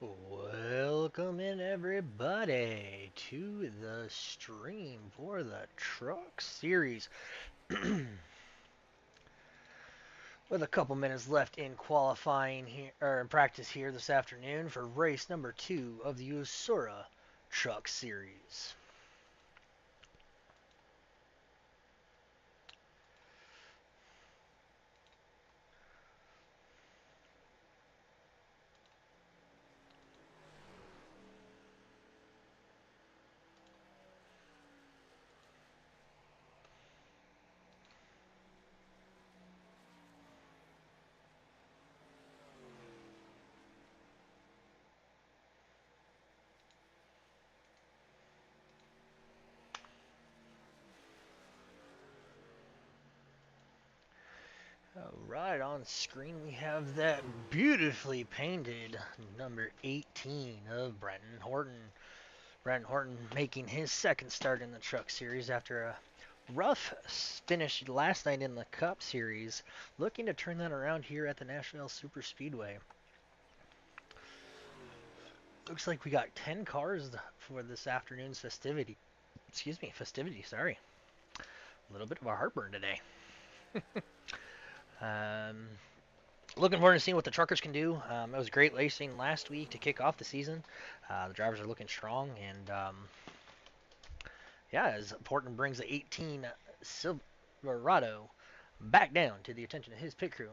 Welcome in everybody to the stream for the Truck Series. With a couple minutes left in qualifying here or in practice here this afternoon for race number 2 of the U.S.O.R.A Truck Series. Right on screen we have that beautifully painted number 18 of Brenton Horton. Brenton Horton making his second start in the Truck Series after a rough finish last night in the Cup Series, looking to turn that around here at the Nashville Superspeedway. Looks like we got 10 cars for this afternoon's festivity, sorry. A little bit of a heartburn today. um, Looking forward to seeing what the truckers can do. It was great racing last week to kick off the season. The drivers are looking strong, and yeah, as Portman brings the 18 Silverado back down to the attention of his pit crew.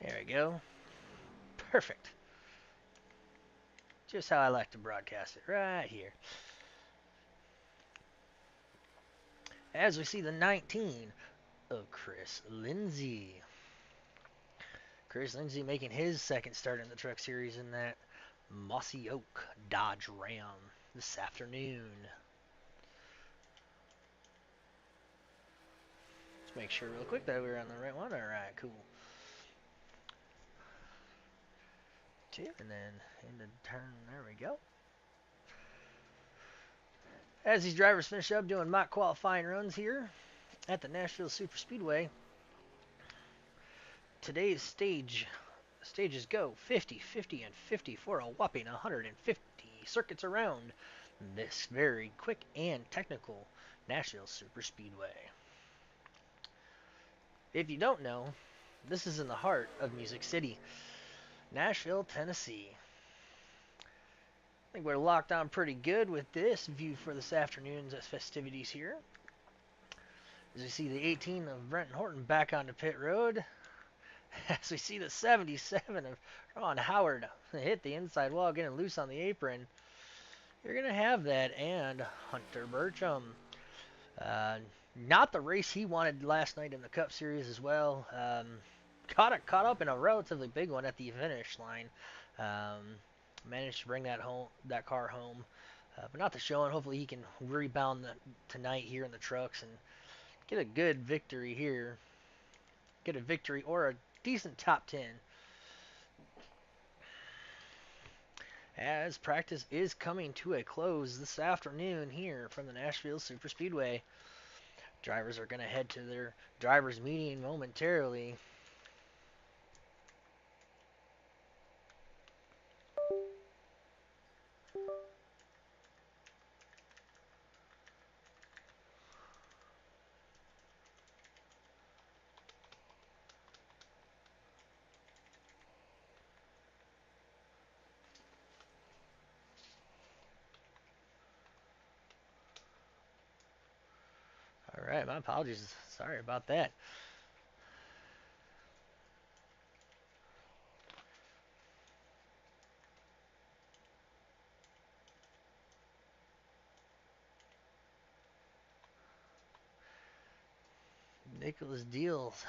There we go. Perfect. Just how I like to broadcast it, right here. As we see the 19 of Chris Lindsay. Chris Lindsay making his second start in the Truck Series in that Mossy Oak Dodge Ram this afternoon. Let's make sure real quick that we're on the right one. All right, cool. Two, and then into turn. There we go. As these drivers finish up doing mock qualifying runs here at the Nashville Superspeedway, today's stages go 50, 50, and 50 for a whopping 150 circuits around this very quick and technical Nashville Superspeedway. If you don't know, this is in the heart of Music City, Nashville, Tennessee. I think we're locked on pretty good with this view for this afternoon's festivities here. As we see the 18 of Brenton Horton back onto pit road. As we see the 77 of Ron Howard hit the inside wall, getting loose on the apron. You're going to have that. And Hunter Burcham. Not the race he wanted last night in the Cup Series as well. Caught up in a relatively big one at the finish line. Managed to bring that car home. But not the showing. Hopefully he can rebound tonight here in the trucks and get a good victory here. Get a victory or a decent top 10. As practice is coming to a close this afternoon here from the Nashville Superspeedway. Drivers are going to head to their drivers' meeting momentarily. All right, my apologies. Sorry about that. Nicholas Deals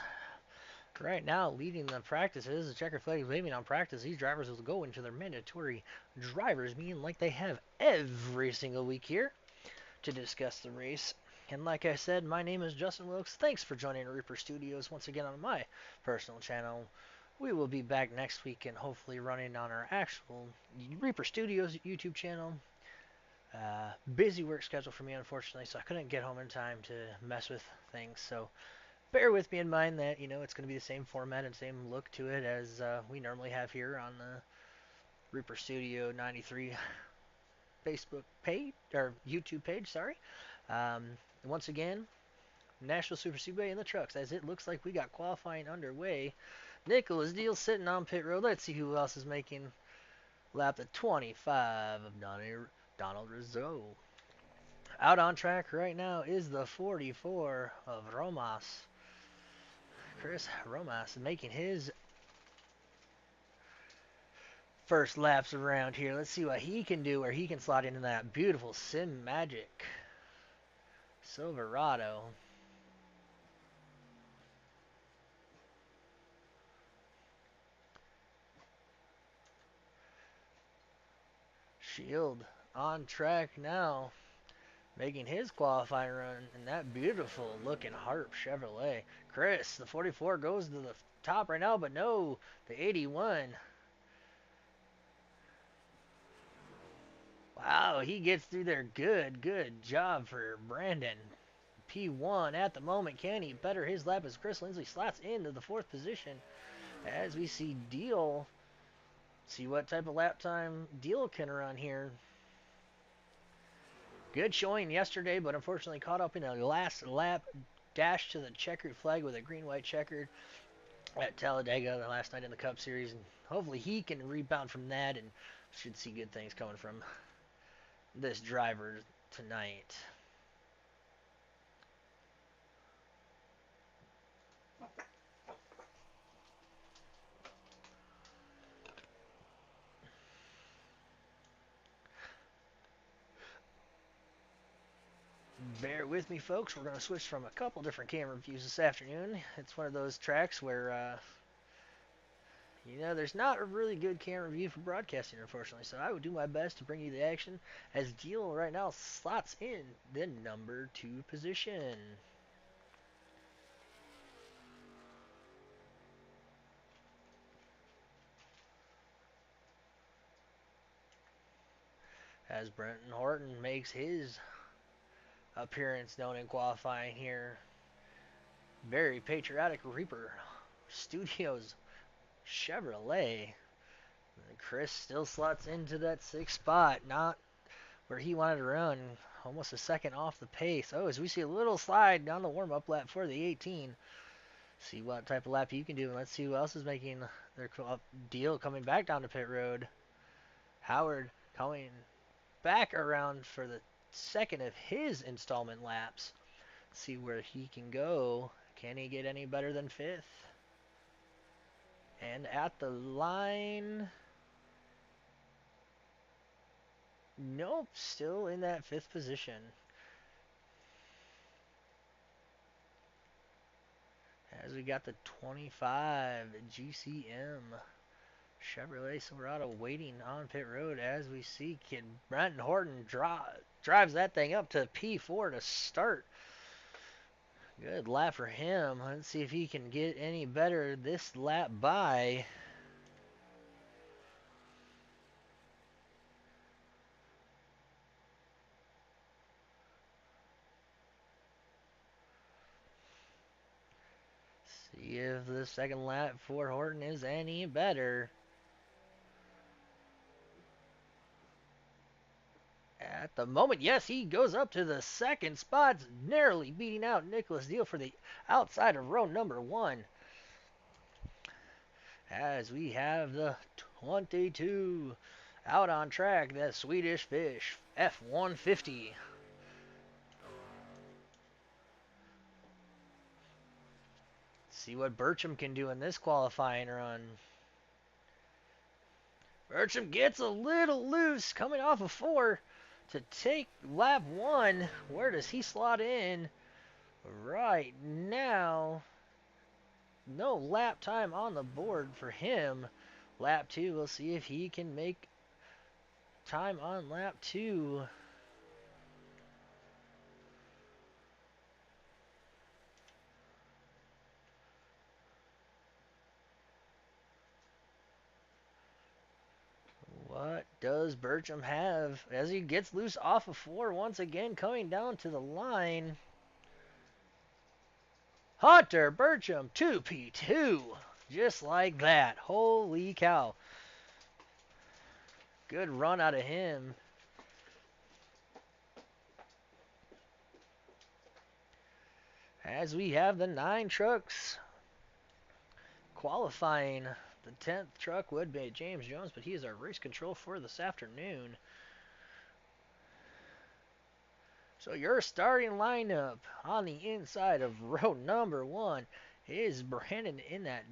right now leading the practices. The checker flag is waving on practice. These drivers will go into their mandatory drivers meeting like they have every single week here to discuss the race. And like I said, my name is Justin Wilkes. Thanks for joining Reaper Studios once again on my personal channel. We will be back next week and hopefully running on our actual Reaper Studios YouTube channel Busy work schedule for me, unfortunately, so I couldn't get home in time to mess with things. So bear with me in mind that it's going to be the same format and same look to it as we normally have here on the Reaper Studio 93 Facebook page or YouTube page. Sorry. Um, Once again, Nashville Super Speedway in the trucks as it looks like we got qualifying underway. Nicholas Deal sitting on pit road. Let's see who else is making lap the 25 of Donald Rizzo. Out on track right now is the 44 of Romas. Chris Romas making his first laps around here. Let's see what he can do, where he can slot into that beautiful Sim Magic Silverado. Shield on track now, making his qualifying run in that beautiful looking Harp Chevrolet. Chris, the 44, goes to the top right now, but no, the 81. Wow, he gets through there good. Good job for Brandon. P1 at the moment. Can he better his lap as Chris Lindsley slots into the 4th position? As we see Deal, see what type of lap time Deal can run here. Good showing yesterday, but unfortunately caught up in a last lap dash to the checkered flag with a green-white checkered at Talladega the last night in the Cup Series. And hopefully he can rebound from that and should see good things coming from this driver tonight. Bear with me, folks. We're going to switch from a couple different camera views this afternoon. It's one of those tracks where, there's not a really good camera view for broadcasting, unfortunately. So I would do my best to bring you the action as Deal right now slots in the number 2 position. As Brenton Horton makes his appearance known in qualifying here. Very patriotic Reaper Studios Chevrolet. Chris still slots into that 6th spot, not where he wanted to run, almost a second off the pace. Oh, as we see a little slide down the warm-up lap for the 18. See what type of lap you can do, and let's see who else is making their Deal coming back down to pit road. Howard coming back around for the second of his installment laps. See where he can go. Can he get any better than 5th? And at the line, nope, still in that 5th position. As we got the 25 GCM Chevrolet Silverado waiting on pit road as we see Kid Brenton Horton drives that thing up to P4 to start. Good lap for him. Let's see if he can get any better this lap by. See if the second lap for Horton is any better. At the moment, yes, he goes up to the 2nd spot, narrowly beating out Nicholas Deal for the outside of row number 1. As we have the 22 out on track, that Swedish Fish F-150. See what Burcham can do in this qualifying run. Burcham gets a little loose coming off of 4 to take lap 1. Where does he slot in? Right now, no lap time on the board for him. Lap 2, we'll see if he can make time on lap 2. What does Bertram have as he gets loose off of 4 once again, coming down to the line? Hunter Bertram 2P2. Just like that. Holy cow. Good run out of him. As we have the 9 trucks qualifying. The 10th truck would be James Jones, but he is our race control for this afternoon. So your starting lineup on the inside of row number 1 is Brandon in that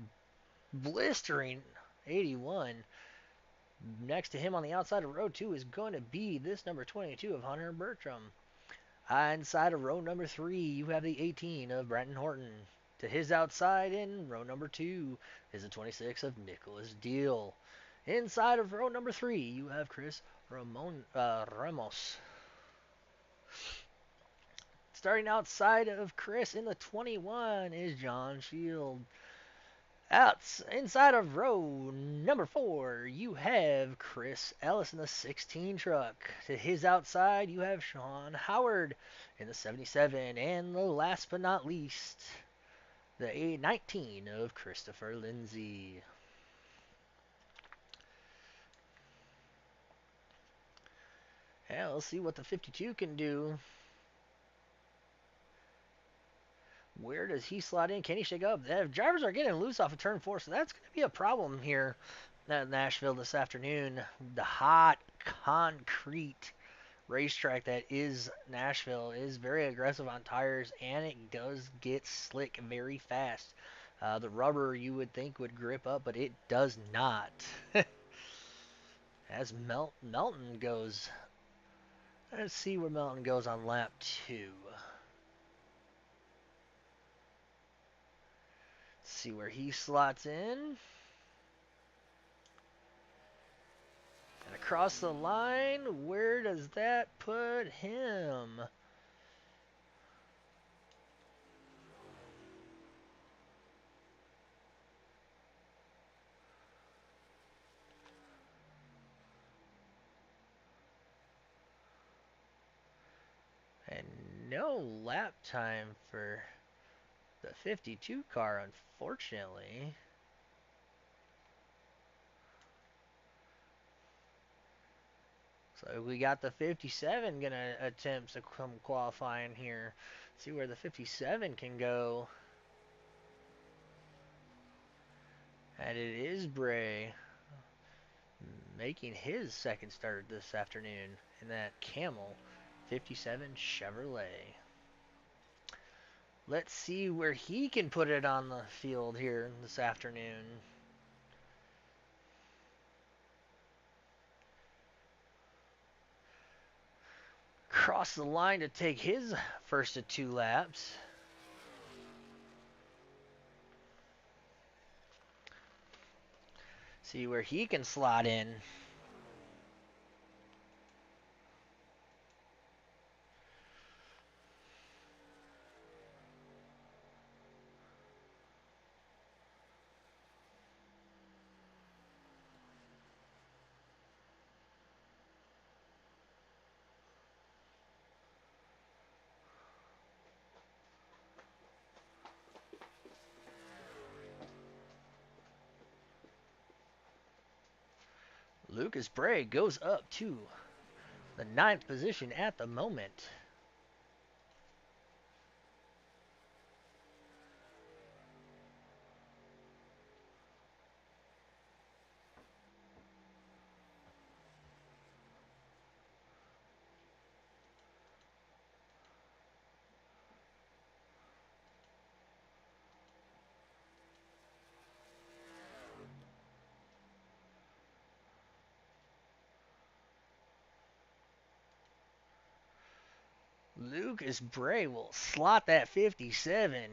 blistering 81. Next to him on the outside of row 2 is going to be this number 22 of Hunter Bertram. Inside of row number 3, you have the 18 of Brenton Horton. To his outside in row number 2 is the 26 of Nicholas Deal. Inside of row number 3, you have Chris Ramos. Starting outside of Chris in the 21 is John Shield. Inside of row number 4, you have Chris Ellis in the 16 truck. To his outside, you have Sean Howard in the 77. And the last but not least, the 19 of Christopher Lindsay. Yeah, let's see what the 52 can do. Where does he slot in? Can he shake up? The drivers are getting loose off of turn 4, so that's going to be a problem here at Nashville this afternoon. The hot concrete racetrack that is Nashville is very aggressive on tires, and it does get slick very fast. The rubber you would think would grip up, but it does not. As Melton goes, let's see where Melton goes on lap 2. See where he slots in. And across the line, where does that put him? And no lap time for the 52 car, unfortunately. So we got the 57 going to attempt to come qualifying here. See where the 57 can go. And it is Bray making his second start this afternoon in that Camel 57 Chevrolet. Let's see where he can put it on the field here this afternoon. Cross the line to take his first of 2 laps. See where he can slot in. Lucas Bray goes up to the 9th position at the moment. Lucas Bray will slot that 57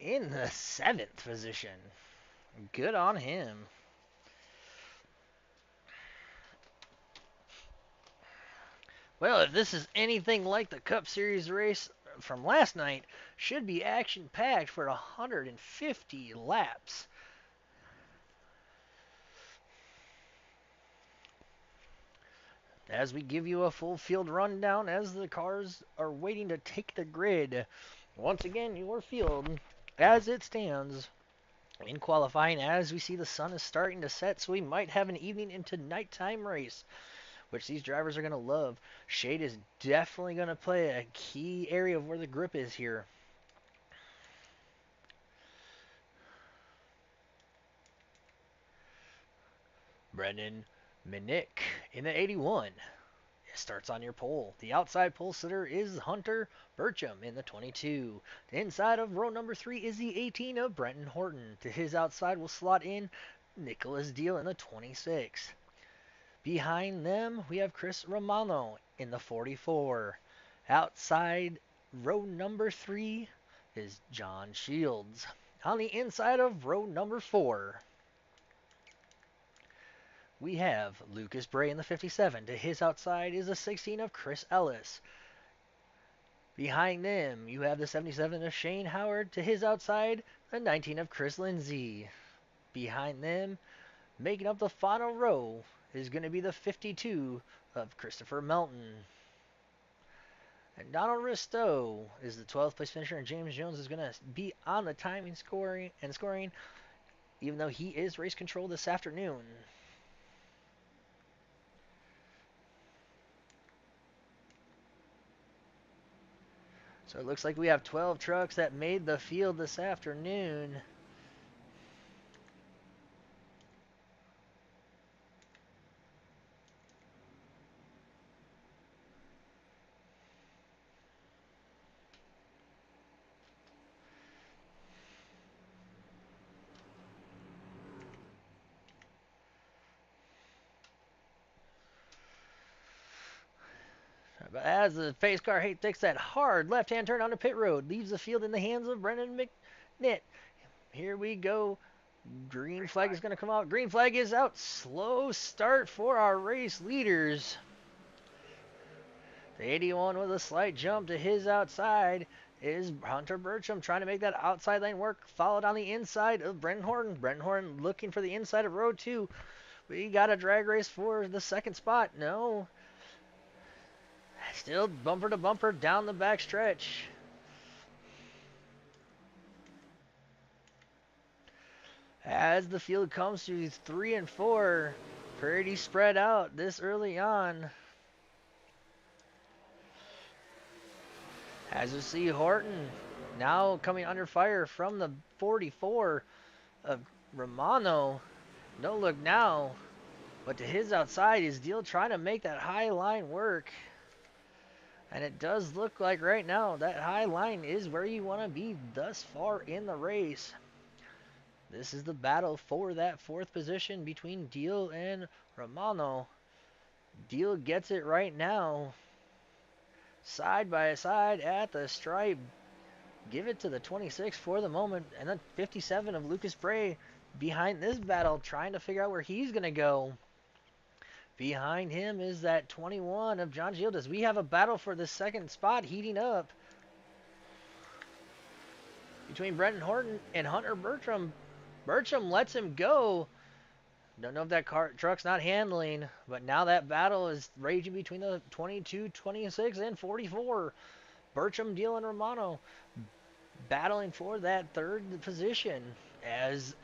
in the 7th position. Good on him. Well, if this is anything like the Cup Series race from last night, should be action-packed for 150 laps. as we give you a full field rundown as the cars are waiting to take the grid. Once again, your field as it stands in qualifying, as we see the sun is starting to set, so we might have an evening into nighttime race, which these drivers are going to love. Shade is definitely going to play a key area of where the grip is here. Brennan Minnick in the 81. It starts on your pole. The outside pole sitter is Hunter Burcham in the 22. The inside of row number 3 is the 18 of Brenton Horton. To his outside will slot in Nicholas Deal in the 26. Behind them, we have Chris Romano in the 44. Outside row number 3 is John Shields. On the inside of row number 4, we have Lucas Bray in the 57. To his outside is the 16 of Chris Ellis. Behind them, you have the 77 of Shane Howard. To his outside, the 19 of Chris Lindsay. Behind them, making up the final row, is going to be the 52 of Christopher Melton. And Donald Risto is the 12th place finisher, and James Jones is going to be on the timing scoring, even though he is race control this afternoon. So it looks like we have 12 trucks that made the field this afternoon. But as the pace car takes that hard left-hand turn onto pit road, leaves the field in the hands of Brendan McNitt. Here we go. Green flag is going to come out. Green flag is out. Slow start for our race leaders. The 81 with a slight jump to his outside is Hunter Burcham trying to make that outside lane work. Followed on the inside of Brenton Horton. Brenton Horton looking for the inside of row 2. We got a drag race for the second spot. No. Still bumper to bumper down the back stretch. As the field comes through 3 and 4, pretty spread out this early on. As you see, Horton now coming under fire from the 44 of Romano. No look now, but to his outside is Deal trying to make that high line work. And it does look like right now that high line is where you want to be thus far in the race. This is the battle for that 4th position between Deal and Romano. Deal gets it right now. Side by side at the stripe. Give it to the 26 for the moment. And then 57 of Lucas Bray behind this battle, trying to figure out where he's going to go. Behind him is that 21 of John Shields. We have a battle for the second spot heating up between Brenton Horton and Hunter Burcham. Burcham lets him go. Don't know if that truck's not handling, but now that battle is raging between the 22, 26, and 44. Burcham, Deal, and Romano battling for that 3rd position as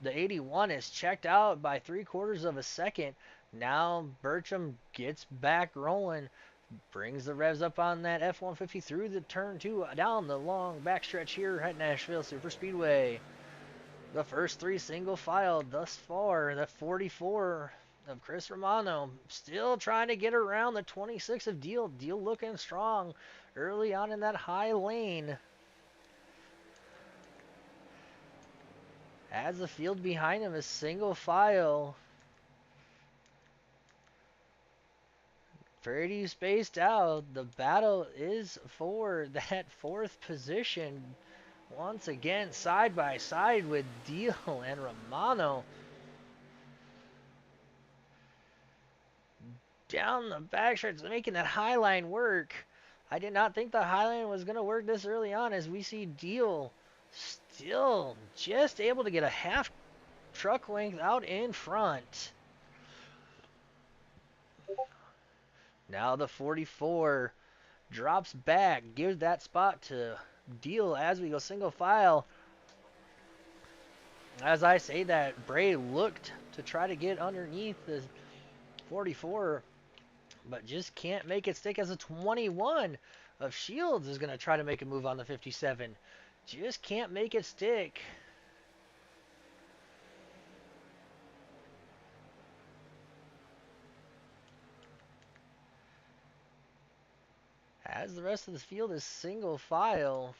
the 81 is checked out by 3/4 of a second. Now Burcham gets back rolling, brings the revs up on that F-150 through the turn 2 down the long backstretch here at Nashville Superspeedway. The first 3 single file thus far. The 44 of Chris Romano still trying to get around the 26 of Deal. Deal looking strong early on in that high lane. As the field behind him is single file. Pretty spaced out. The battle is for that 4th position. Once again, side by side with Deal and Romano. Down the backstretch, making that high line work. I did not think the high line was going to work this early on, as we see Deal still just able to get a half truck length out in front. Now the 44 drops back, gives that spot to Deal as we go single file. As I say that, Bray looked to try to get underneath the 44, but just can't make it stick as a 21 of Shields is going to try to make a move on the 57. Just can't make it stick. As the rest of the field is single file.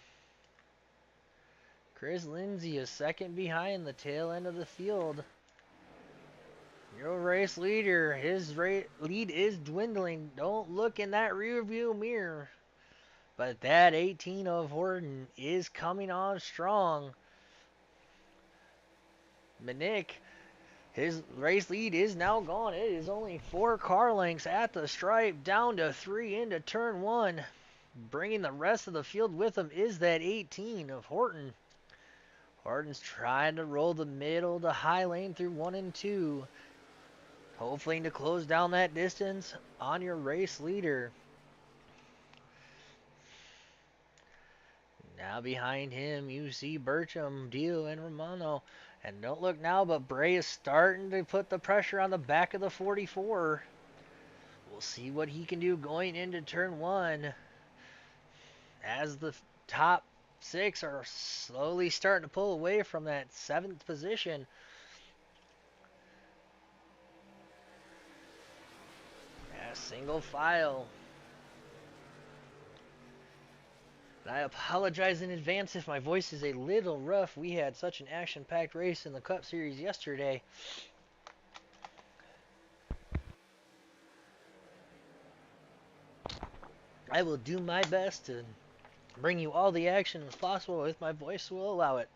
Chris Lindsay is second behind the tail end of the field. Your race leader, his lead is dwindling. Don't look in that rear view mirror. But that 18 of Horton is coming on strong. Manick, his race lead is now gone. It is only 4 car lengths at the stripe, down to 3 into turn 1. Bringing the rest of the field with him is that 18 of Horton. Horton's trying to roll the middle to high lane through 1 and 2. Hopefully to close down that distance on your race leader. Now behind him, you see Bertram, Dio, and Romano. And don't look now, but Bray is starting to put the pressure on the back of the 44. We'll see what he can do going into turn 1. As the top 6 are slowly starting to pull away from that 7th position. Single file. And I apologize in advance if my voice is a little rough. We had such an action-packed race in the Cup Series yesterday. I will do my best to bring you all the action as possible if my voice will allow it.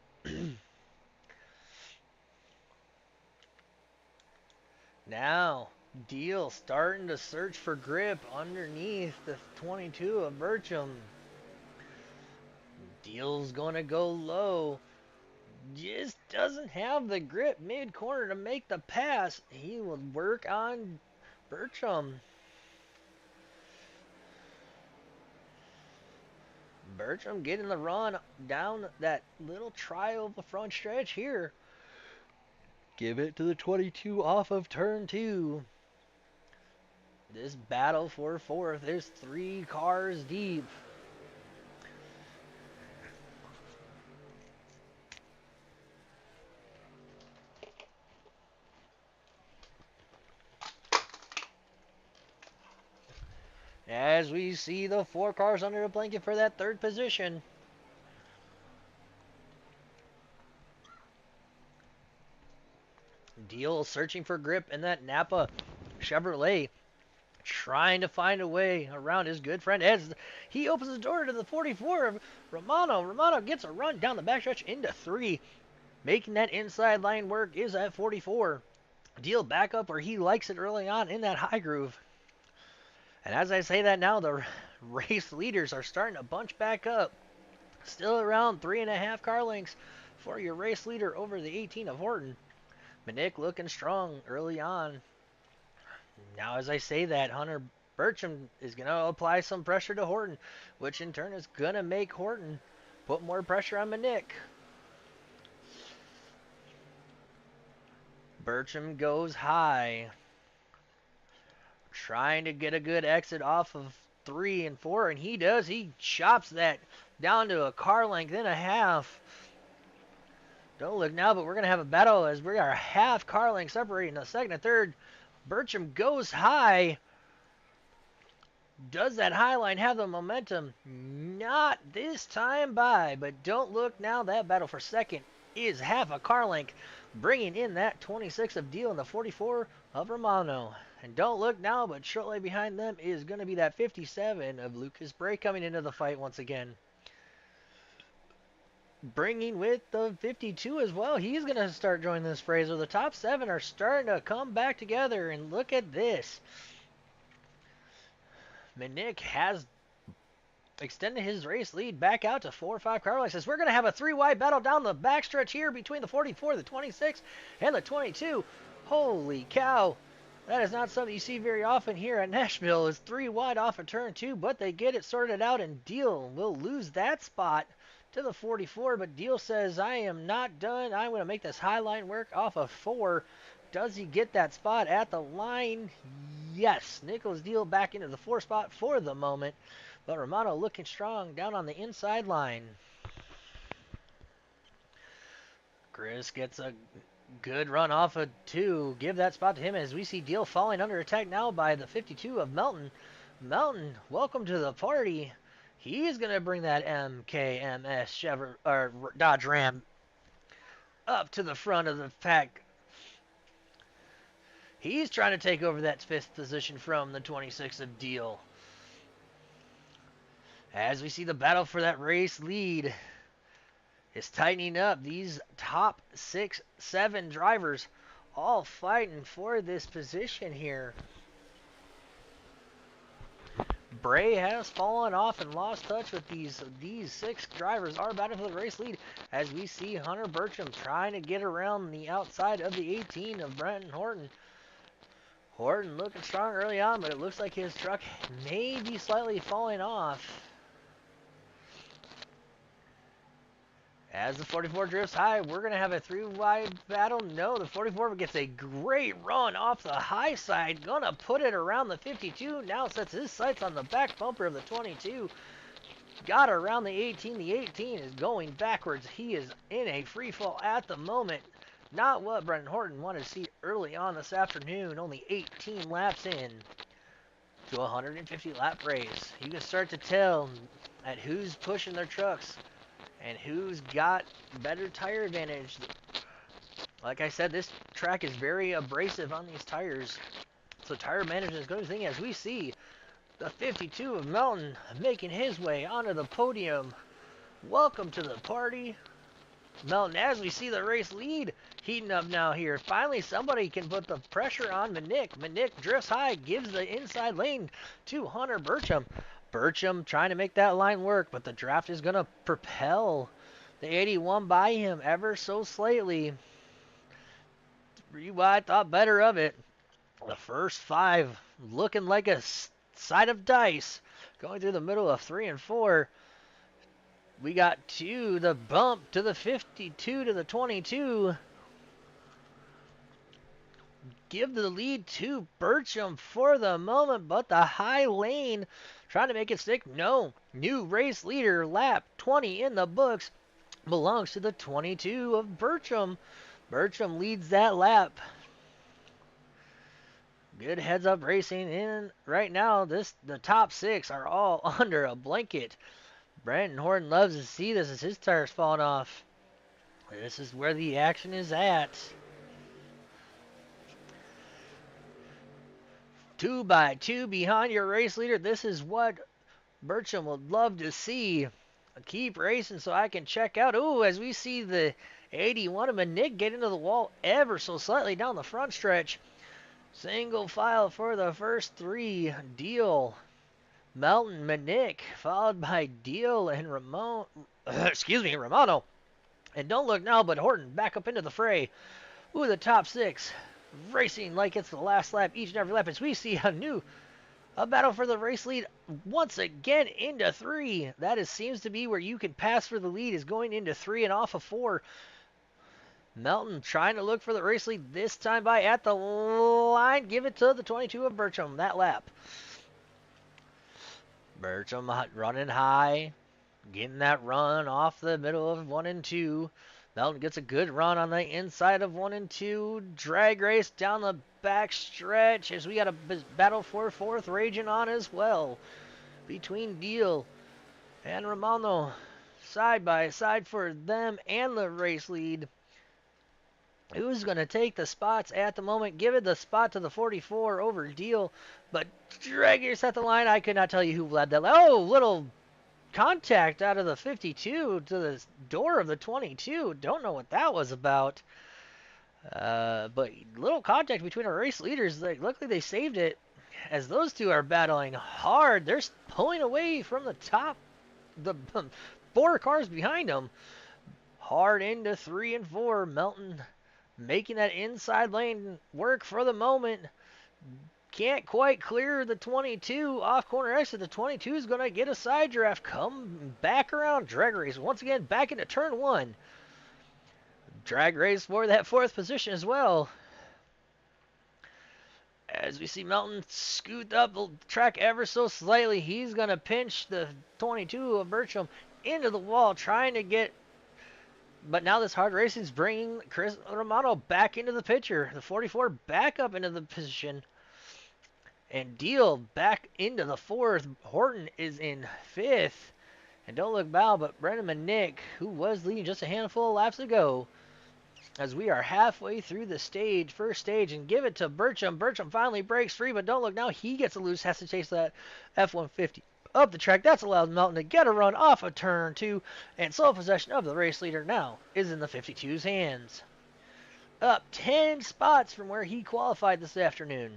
Now, Deal starting to search for grip underneath the 22 of Bertram. Deal's going to go low. Just doesn't have the grip mid-corner to make the pass. He will work on Bertram. Bertram getting the run down that little trial of the front stretch here. Give it to the 22 off of turn 2. This battle for 4th is 3 cars deep. As we see the 4 cars under a blanket for that 3rd position. Deal searching for grip in that Napa Chevrolet. Trying to find a way around his good friend as he opens the door to the 44 of Romano. Romano gets a run down the backstretch into 3. Making that inside line work is at 44. Deal back up where he likes it early on in that high groove. And as I say that now, the race leaders are starting to bunch back up. Still around 3.5 car lengths for your race leader over the 18 of Horton. Manick looking strong early on. Now as I say that, Hunter Bertram is going to apply some pressure to Horton, which in turn is going to make Horton put more pressure on Manick. Bertram goes high. Trying to get a good exit off of 3 and 4, and he does. He chops that down to a car length and a half. Don't look now, but we're going to have a battle as we are half car length separating the 2nd and 3rd. Bertram goes high. Does that high line have the momentum? Not this time by, but don't look now. That battle for 2nd is half a car length, bringing in that 26 of Deal and the 44 of Romano. And don't look now, but shortly behind them is going to be that 57 of Lucas Bray coming into the fight once again. Bringing with the 52 as well. He's going to start joining this Fraser. The top 7 are starting to come back together, and look at this. Manick has extended his race lead back out to 4 or 5 car lengths. We're going to have a 3-wide battle down the backstretch here between the 44, the 26, and the 22. Holy cow. That is not something you see very often here at Nashville. Is 3 wide off of turn 2, but they get it sorted out, and Deal will lose that spot to the 44, but Deal says, I am not done. I'm going to make this high line work off of 4. Does he get that spot at the line? Yes. Nicholas Deal back into the 4 spot for the moment, but Romano looking strong down on the inside line. Chris gets a good run off of 2. Give that spot to him as we see Deal falling under attack now by the 52 of Melton. Melton, welcome to the party. He's going to bring that MKMS Chevrolet or Dodge Ram up to the front of the pack. He's trying to take over that 5th position from the 26 of Deal. As we see the battle for that race lead is tightening up. These top 6, 7 drivers all fighting for this position here. Bray has fallen off and lost touch with these 6 drivers are battling for the race lead as we see Hunter Bertram trying to get around the outside of the 18 of Brenton Horton. Horton looking strong early on, but it looks like his truck may be slightly falling off. As the 44 drifts high, we're going to have a 3-wide battle. No, the 44 gets a great run off the high side. Going to put it around the 52. Now sets his sights on the back bumper of the 22. Got around the 18. The 18 is going backwards. He is in a free fall at the moment. Not what Brenton Horton wanted to see early on this afternoon. Only 18 laps in to a 150 lap race. You can start to tell at who's pushing their trucks and who's got better tire advantage. Like I said, this track is very abrasive on these tires. So tire management is going to be a thing as we see the 52 of Melton making his way onto the podium. Welcome to the party, Melton, as we see the race lead heating up now here. Finally, somebody can put the pressure on Manick. Manick drifts high, gives the inside lane to Hunter Bertram. Bertram trying to make that line work, but the draft is going to propel the 81 by him ever so slightly. I thought better of it. The first 5 looking like a side of dice. Going through the middle of 3 and 4. We got 2, the bump to the 52 to the 22. Give the lead to Bertram for the moment, but the high lane trying to make it stick. No, new race leader, lap 20 in the books, belongs to the 22 of Bertram. Bertram leads that lap. Good heads up racing in right now. The top 6 are all under a blanket. Brenton Horton loves to see this as his tires falling off. This is where the action is at. 2 by 2 behind your race leader. This is what Bertram would love to see. Keep racing so I can check out. Ooh, as we see the 81 of Manick get into the wall ever so slightly down the front stretch. Single file for the first 3. Deal, Melton, Manick, followed by Deal and Romano. And don't look now, but Horton back up into the fray. Ooh, the top 6 racing like it's the last lap each and every lap as we see a battle for the race lead once again into 3. That seems to be where you can pass for the lead, is going into 3 and off of 4. Melton trying to look for the race lead this time by at the line. Give it to the 22 of Bertram that lap. Bertram running high, getting that run off the middle of 1 and 2. Melton gets a good run on the inside of 1 and 2. Drag race down the back stretch as we got a battle for 4th raging on as well. Between Deal and Romano. Side by side for them and the race lead. Who's going to take the spots at the moment? Give it the spot to the 44 over Deal. But drag race at the line. I could not tell you who led that. Oh, little contact out of the 52 to the door of the 22. Don't know what that was about. But little contact between our race leaders. Luckily they saved it as those 2 are battling hard. They're pulling away from the top, the 4 cars behind them. Hard into 3 and 4. Melton making that inside lane work for the moment. Can't quite clear the 22 off corner exit. The 22 is going to get a side draft. Come back around. Drag race once again back into turn 1. Drag race for that 4th position as well. As we see Melton scoot up the track ever so slightly, he's going to pinch the 22 of Bertram into the wall, trying to get. But now this hard racing is bringing Chris Romano back into the picture. The 44 back up into the position. And Deal back into the 4th. Horton is in 5th. And don't look back, but Brendan Manick, who was leading just a handful of laps ago, as we are halfway through the first stage, and give it to Bertram. Bertram finally breaks free, but don't look now. He gets a loose, has to chase that F-150 up the track. That's allowed Melton to get a run off of turn 2, and sole possession of the race leader now is in the 52's hands. Up 10 spots from where he qualified this afternoon.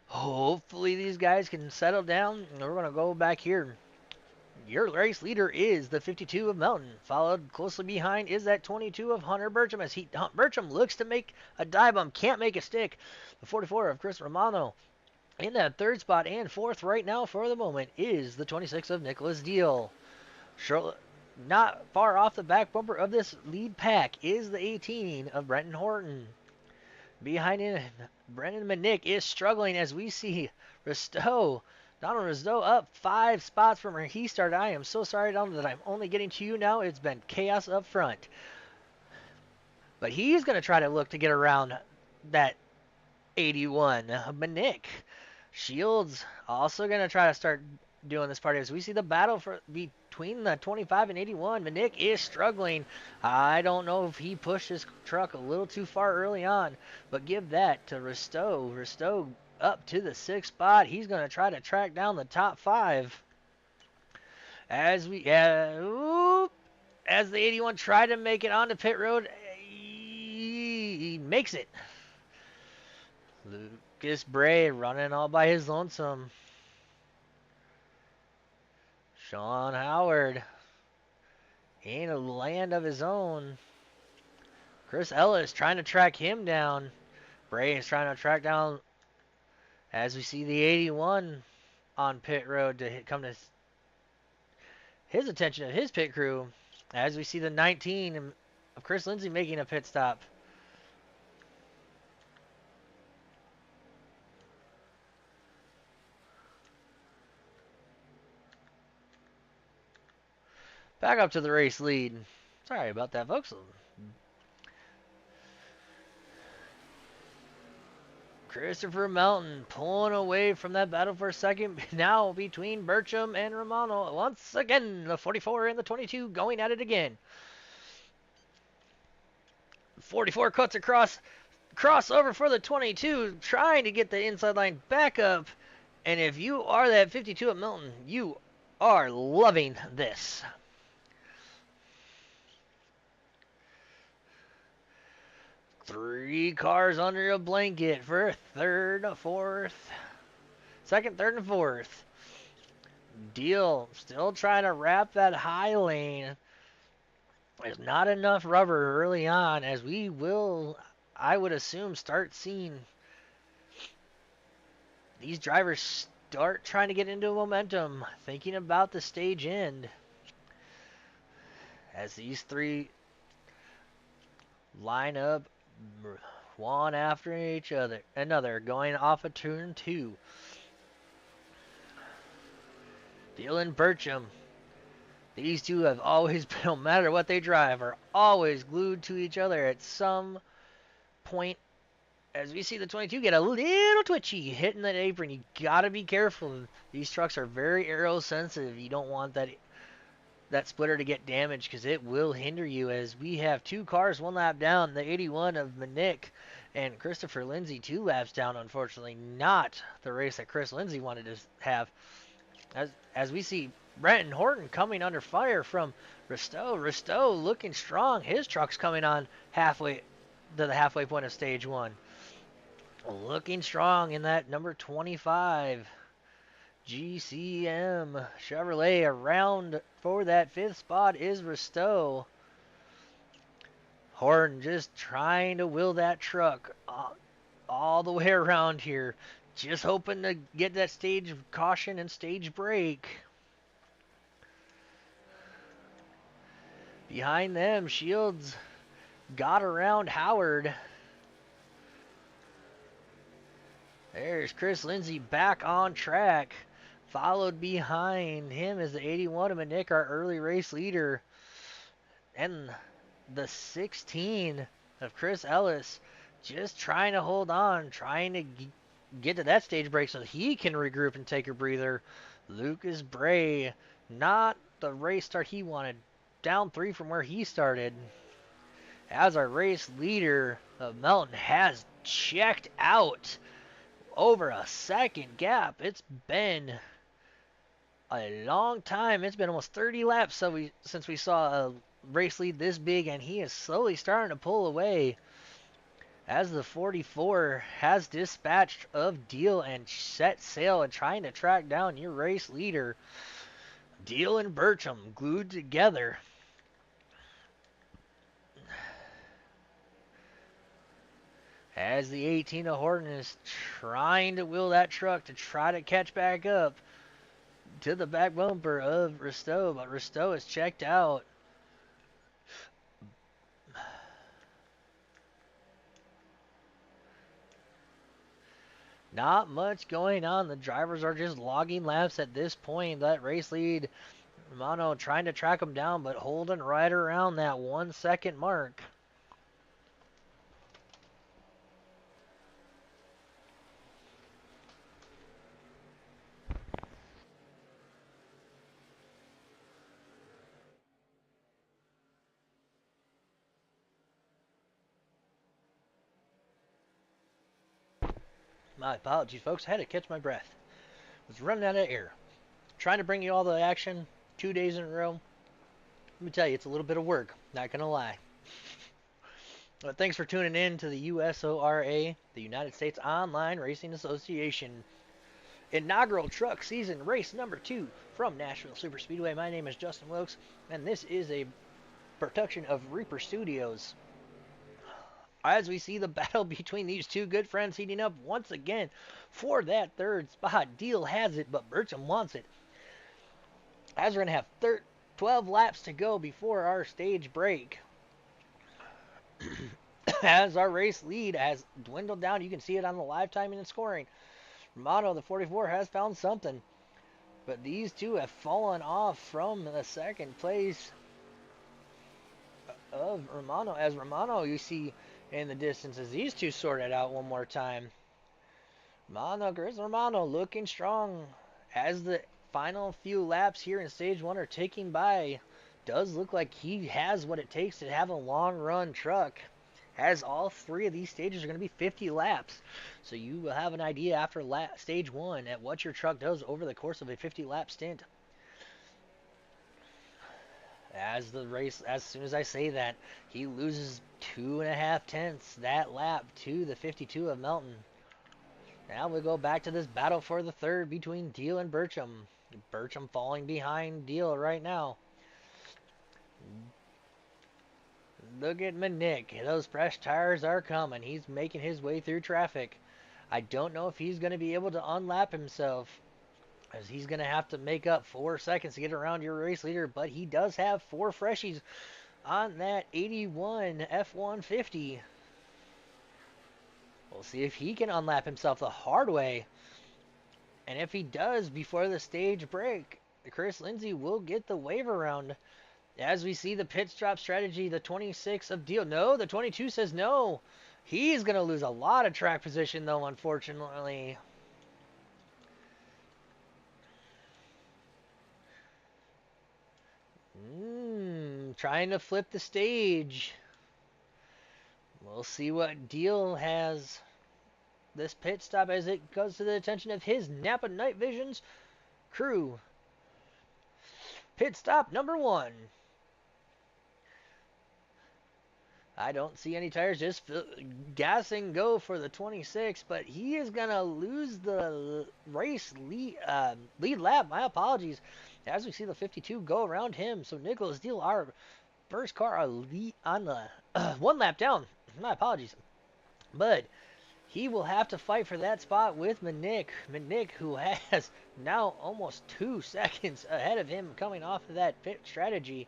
Hopefully these guys can settle down. We're going to go back here. Your race leader is the 52 of Melton. Followed closely behind is that 22 of Hunter Bertram, as Bertram looks to make a dive bomb, can't make it stick. The 44 of Chris Romano in that 3rd spot, and 4th right now for the moment is the 26 of Nicholas Deal. Not far off the back bumper of this lead pack is the 18 of Brenton Horton. Behind him, Brendan Manick is struggling, as we see Donald Risto up 5 spots from where he started. I am so sorry, Donald, that I'm only getting to you now. It's been chaos up front. But he's going to try to look to get around that 81. Manick. Shields also going to try to start doing this party. As we see the battle between the 25 and 81, Manick is struggling. I don't know if he pushed his truck a little too far early on, but give that to Risto. Risto up to the 6th spot. He's going to try to track down the top 5. As the 81 tried to make it onto pit road, he makes it. Lucas Bray running all by his lonesome. Sean Howard in a land of his own. Chris Ellis trying to track him down. Bray is trying to track down, as we see the 81 on pit road to come to his attention of his pit crew. As we see the 19 of Chris Lindsay making a pit stop. Back up to the race lead. Sorry about that, folks. Christopher Melton pulling away from that battle for a second. Now between Bertram and Romano. Once again, the 44 and the 22 going at it again. 44 cuts across. Crossover for the 22. Trying to get the inside line back up. And if you are that 52 at Melton, you are loving this. Three cars under a blanket for second, third, and fourth. Deal still trying to wrap that high lane. There's not enough rubber early on, as we will, I would assume, start seeing these drivers start trying to get into momentum, thinking about the stage end. As these three line up one after another, going off of turn 2. Deal and Bertram. These two have always, no matter what they drive, are always glued to each other at some point. As we see the 22 get a little twitchy hitting that apron, you gotta be careful. These trucks are very aero sensitive. You don't want that splitter to get damaged, because it will hinder you. As we have two cars one lap down, the 81 of Manick and Christopher Lindsay 2 laps down. Unfortunately, not the race that Chris Lindsay wanted to have. As we see Brenton Horton coming under fire from Risto. Risto looking strong. His truck's coming on halfway to the halfway point of stage 1. Looking strong in that number 25 GCM Chevrolet. Around for that 5th spot is Risto. Horton just trying to wheel that truck all the way around here. Just hoping to get that stage caution and stage break. Behind them, Shields got around Howard. There's Chris Lindsay back on track. Followed behind him is the 81 of Manick, our early race leader. And the 16 of Chris Ellis just trying to hold on, trying to get to that stage break so he can regroup and take a breather. Lucas Bray, not the race start he wanted. Down 3 from where he started. As our race leader of Melton has checked out over a second gap. It's been a long time. It's been almost 30 laps since we saw a race lead this big, and he is slowly starting to pull away as the 44 has dispatched of Deal and set sail and trying to track down your race leader. Deal and Bertram glued together. As the 18 of Horton is trying to wheel that truck to try to catch back up to the back bumper of Risto, but Risto is checked out. Not much going on. The drivers are just logging laps at this point. That race lead, Romano trying to track him down, but holding right around that 1 second mark. My apologies, folks. I had to catch my breath. Was running out of air. Trying to bring you all the action 2 days in a row. Let me tell you, it's a little bit of work. Not gonna lie. But thanks for tuning in to the U.S.O.R.A, the United States Online Racing Association inaugural truck season race number 2 from Nashville Superspeedway. My name is Justin Wilkes, and this is a production of Reaper Studios. As we see the battle between these two good friends heating up once again for that third spot. Deal has it, but Bertram wants it. As we're going to have 12 laps to go before our stage break. As our race lead has dwindled down, you can see it on the live timing and scoring. Romano, the 44, has found something. But these two have fallen off from the second place of Romano. As Romano, you see in the distance as these two sort it out one more time. Chris Romano looking strong as the final few laps here in stage 1 are ticking by. Does look like he has what it takes to have a long run truck, as all 3 of these stages are going to be 50 laps. So you will have an idea after stage 1 at what your truck does over the course of a 50 lap stint. As the race, as soon as I say that, he loses 2.5 tenths that lap to the 52 of Melton. Now we go back to this battle for the third between Deal and Bertram. Bertram falling behind Deal right now. Look at Manick. Those fresh tires are coming. He's making his way through traffic. I don't know if he's going to be able to unlap himself, as he's going to have to make up 4 seconds to get around your race leader, but he does have 4 freshies on that 81 F-150. We'll see if he can unlap himself the hard way. And if he does before the stage break, Chris Lindsay will get the wave around. As we see the pit stop strategy, the 26 of Deal. No, the 22 says no. He's going to lose a lot of track position, though, unfortunately. Trying to flip the stage. We'll see what Deal has this pit stop as it goes to the attention of his Napa Night Visions crew. Pit stop number 1. I don't see any tires, just gas and go for the 26, but he is going to lose the race lead lap. My apologies. As we see the 52 go around him, so Nicholas Deal, our first car on the one lap down. My apologies. But he will have to fight for that spot with Minik. Minik, who has now almost 2 seconds ahead of him coming off of that pit strategy.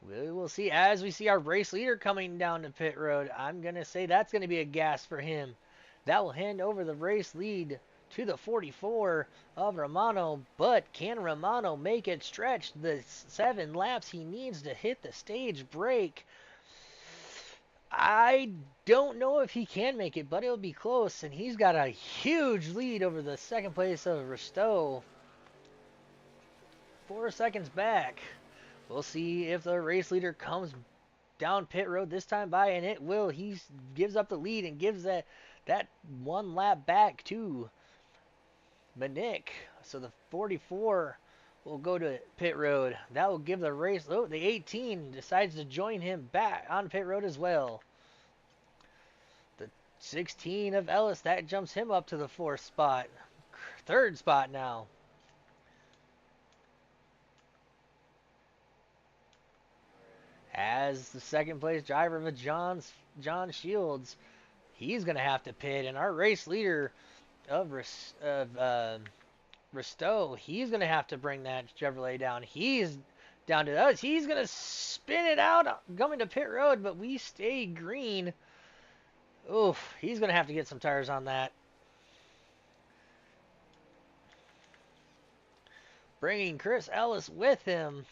We will see as we see our race leader coming down the pit road. I'm going to say that's going to be a gas for him. That will hand over the race lead to the 44 of Romano. But can Romano make it stretch the 7 laps he needs to hit the stage break? I don't know if he can make it, but it'll be close. And he's got a huge lead over the second place of Risto. 4 seconds back. We'll see if the race leader comes down pit road this time by, and it will. He gives up the lead and gives that 1 lap back to Minik. So the 44 will go to pit road. That will give the race. Oh, the 18 decides to join him back on pit road as well. The 16 of Ellis, that jumps him up to the 4th spot. 3rd spot now. As the 2nd place driver of John Shields, he's going to have to pit. And our race leader of Risto, he's going to have to bring that Chevrolet down. He's down to us. He's going to spin it out coming to pit road, but we stay green. Oof, he's going to have to get some tires on that. Bringing Chris Ellis with him.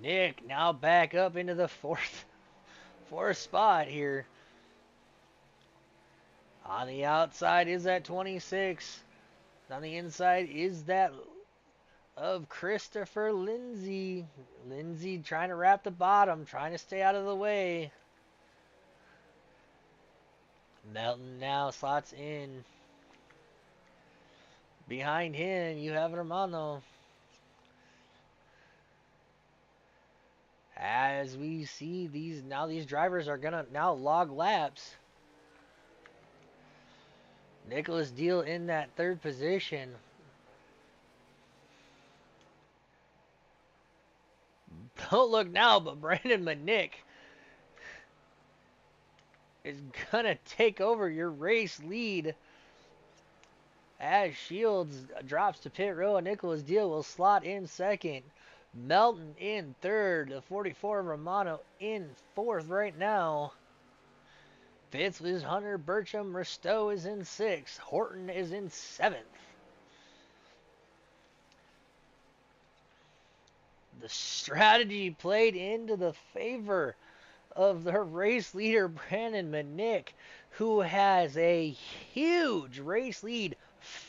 Nick now back up into the 4th spot here. On the outside is that 26. On the inside is that of Christopher Lindsay. Lindsay trying to wrap the bottom, trying to stay out of the way. Melton now slots in. Behind him, you have Romano. As we see these drivers are gonna now log laps. Nicholas Deal in that 3rd position. Don't look now, but Brandon Minik is gonna take over your race lead. As Shields drops to pit road, Nicholas Deal will slot in 2nd. Melton in 3rd. The 44 Romano in 4th right now. 5th is Hunter Burcham. Risto is in 6th. Horton is in 7th. The strategy played into the favor of the race leader, Brandon Minik, who has a huge race lead,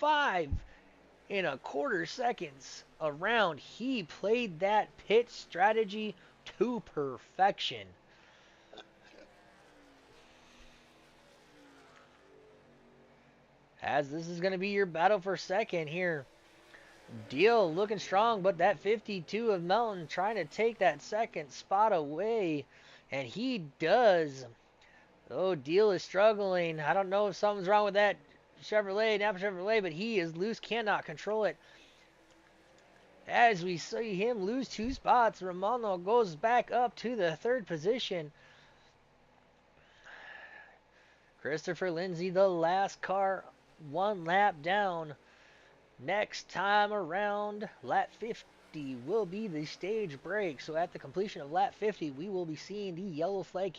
5.25 seconds around. He played that pit strategy to perfection. As this is going to be your battle for 2nd here. Deal looking strong, but that 52 of Melton trying to take that 2nd spot away. And he does. Oh, Deal is struggling. I don't know if something's wrong with that Napa Chevrolet, but he is loose, cannot control it. As we see him lose 2 spots, Romano goes back up to the 3rd position. Christopher Lindsay, the last car, 1 lap down. Next time around, lap 50 will be the stage break. So at the completion of lap 50, we will be seeing the yellow flag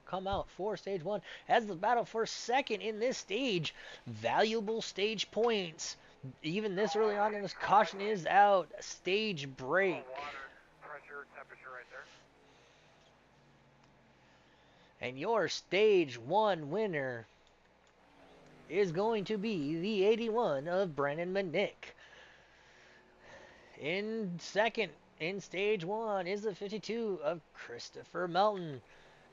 come out for stage 1 as the battle for 2nd in this stage. Valuable stage points. Even this early on in this caution is out. Stage break. Pressure, temperature right there. And your stage 1 winner is going to be the 81 of Brandon Minik. In 2nd, in stage 1, is the 52 of Christopher Melton.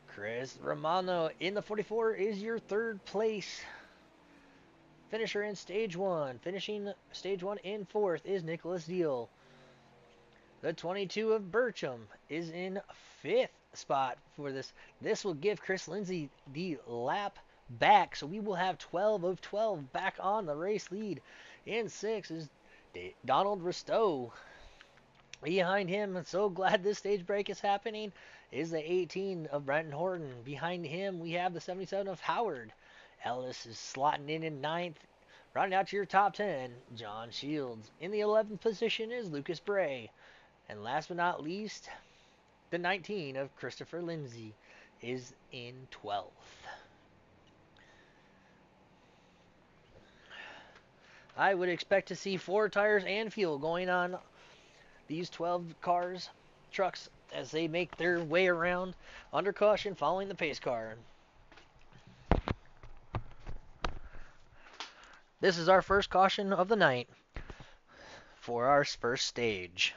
Chris Romano in the 44 is your 3rd place finisher in stage 1. Finishing stage 1 in 4th is Nicholas Deal. The 22 of Burcham is in 5th spot for this. This will give Chris Lindsay the lap back, so we will have 12 of 12 back on the race lead. In 6th is Donald Risto. Behind him, and so glad this stage break is happening, is the 18 of Brenton Horton. Behind him, we have the 77 of Howard. Ellis is slotting in ninth. Rounding out to your top 10, John Shields. In the 11th position is Lucas Bray. And last but not least, the 19 of Christopher Lindsay is in 12th. I would expect to see 4 tires and fuel going on these 12 cars, trucks, as they make their way around under caution following the pace car. This is our first caution of the night for our first stage.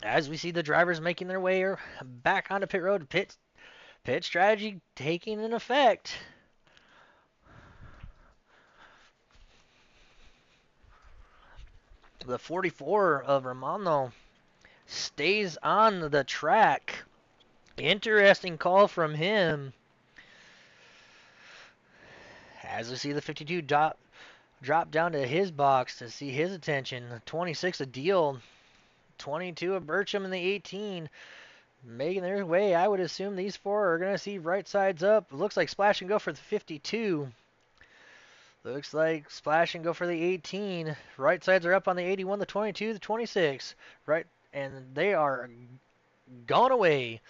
As we see the drivers making their way back onto pit road, pit strategy taking an effect. The 44 of Romano stays on the track. Interesting call from him. As we see the 52 drop down to his box to see his attention. 26 a Deal. 22 of Burcham and the 18 making their way. I would assume these 4 are going to see right sides up. Looks like Splash and Go for the 52. Looks like Splash and Go for the 18. Right sides are up on the 81, the 22, the 26. Right, and they are gone away.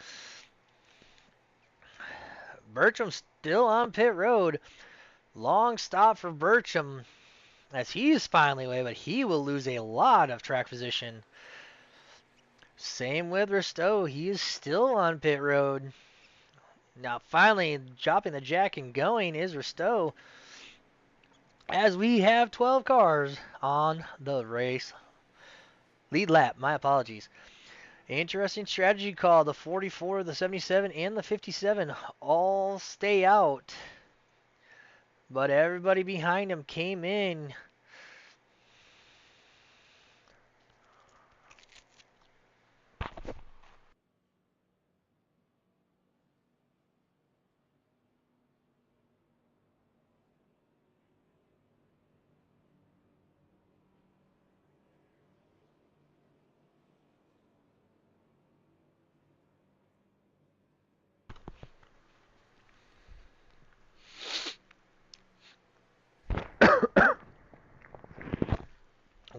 Burcham still on pit road. Long stop for Burcham as he's finally away, but he will lose a lot of track position. Same with Risto. He is still on pit road. Now finally dropping the jack and going is Risto. As we have 12 cars on the race. Lead lap, my apologies. Interesting strategy call. The 44, the 77, and the 57 all stay out. But everybody behind him came in.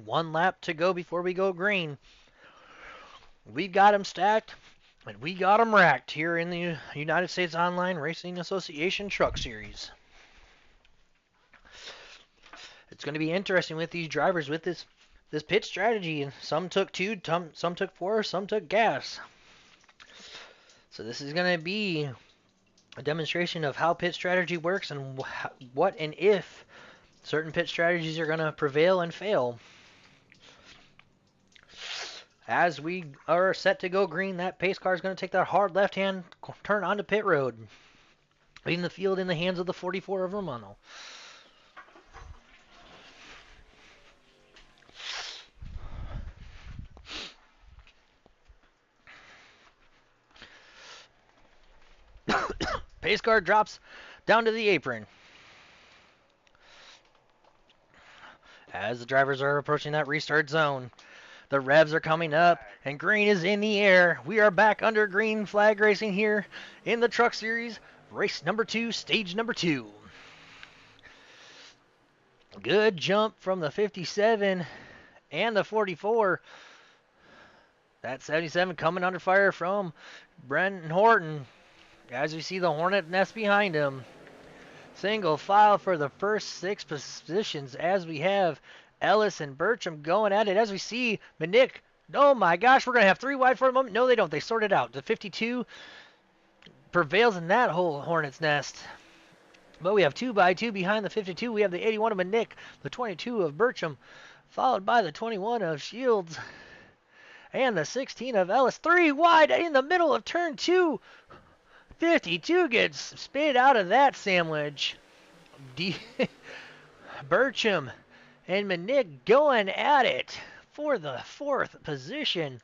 One lap to go before we go green. We've got them stacked, and we got them racked here in the United States Online Racing Association Truck Series. It's going to be interesting with these drivers with this pit strategy. Some took 2, some took 4, some took gas. So this is going to be a demonstration of how pit strategy works and what and if certain pit strategies are going to prevail and fail. As we are set to go green, that pace car is going to take that hard left-hand turn onto pit road, leaving the field in the hands of the 44 of Romano. Pace car drops down to the apron. As the drivers are approaching that restart zone, the revs are coming up, and green is in the air. We are back under green flag racing here in the Truck Series, race number 2, stage number 2. Good jump from the 57 and the 44. That 77 coming under fire from Brenton Horton. As we see the Hornet nest behind him. Single file for the first 6 positions as we have Ellis and Burcham going at it. As we see Manick, oh my gosh, we're going to have 3 wide for a moment. No, they don't. They sort it out. The 52 prevails in that whole Hornet's nest. But we have 2 by 2 behind the 52. We have the 81 of Manick, the 22 of Burcham, followed by the 21 of Shields, and the 16 of Ellis. 3 wide in the middle of turn 2. 52 gets spit out of that sandwich. Burcham and Manick going at it for the 4th position.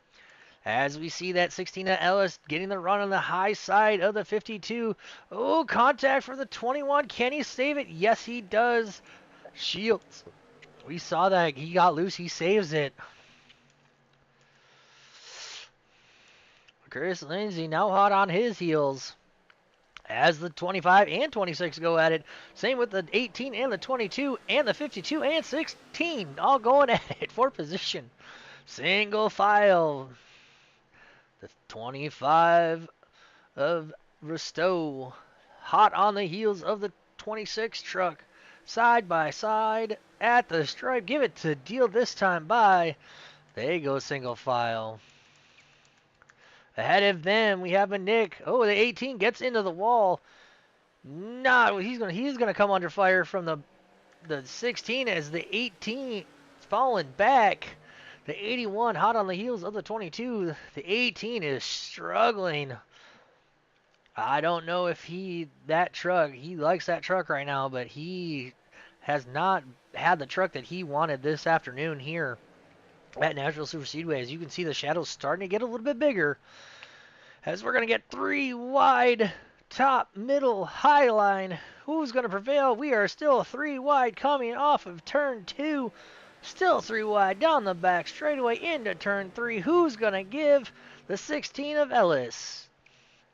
As we see that 16 of Ellis getting the run on the high side of the 52. Oh, contact for the 21. Can he save it? Yes, he does. Shields. We saw that. He got loose. He saves it. Chris Lindsay now hot on his heels as the 25 and 26 go at it. Same with the 18 and the 22 and the 52 and 16, all going at it for position. Single file. The 25 of Risto, hot on the heels of the 26 truck, side by side at the stripe. Give it to Deal this time by. They go single file. Ahead of them, we have a Nick. Oh, the 18 gets into the wall. No, he's gonna come under fire from the 16 as the 18 is falling back. The 81 hot on the heels of the 22. The 18 is struggling. I don't know if he likes that truck right now, but he has not had the truck that he wanted this afternoon here at Nashville Superspeedway. As you can see, the shadows starting to get a little bit bigger. As we're going to get 3 wide, top, middle, high line. Who's going to prevail? We are still 3 wide coming off of turn 2. Still 3 wide down the back straightaway into turn 3. Who's going to give? The 16 of Ellis.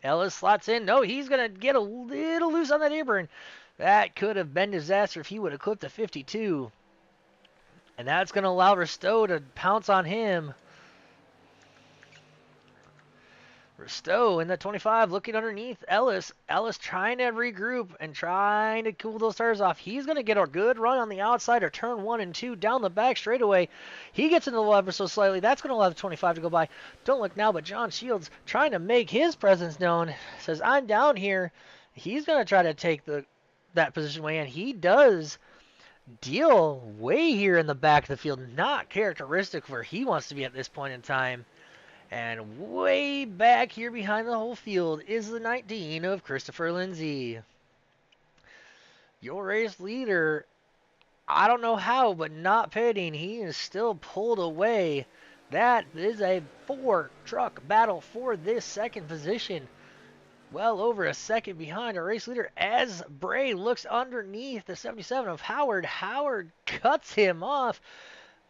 Ellis slots in. No, he's going to get a little loose on that apron. That could have been disaster if he would have clipped the 52. And that's going to allow Risto to pounce on him. Risto in the 25 looking underneath Ellis. Ellis trying to regroup and trying to cool those tires off. He's going to get a good run on the outside of turn 1 and 2 down the back straightaway. He gets into the wall ever so slightly. That's going to allow the 25 to go by. Don't look now, but John Shields trying to make his presence known. Says, I'm down here. He's going to try to take that position way in. He does. Deal way here in the back of the field. Not characteristic where he wants to be at this point in time. And way back here behind the whole field is the 19 of Christopher Lindsay. Your race leader, I don't know how, but not pitting. He is still pulled away. That is a 4-truck battle for this second position. Well over a second behind our race leader as Bray looks underneath the 77 of Howard. Howard cuts him off.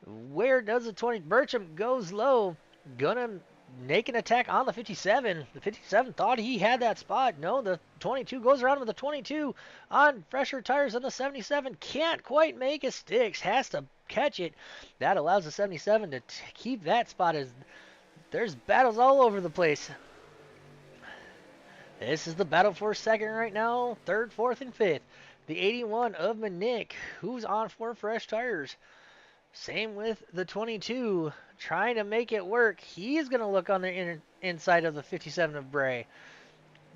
Where does the 20? Burcham goes low. Gonna make an attack on the 57. The 57 thought he had that spot. No, the 22 goes around with the 22 on fresher tires than the 77. Can't quite make it. Sticks. Has to catch it. That allows the 77 to keep that spot as there's battles all over the place. This is the battle for second right now. Third, fourth, and fifth. The 81 of Manick, who's on 4 fresh tires. Same with the 22, trying to make it work. He's going to look on the inside of the 57 of Bray.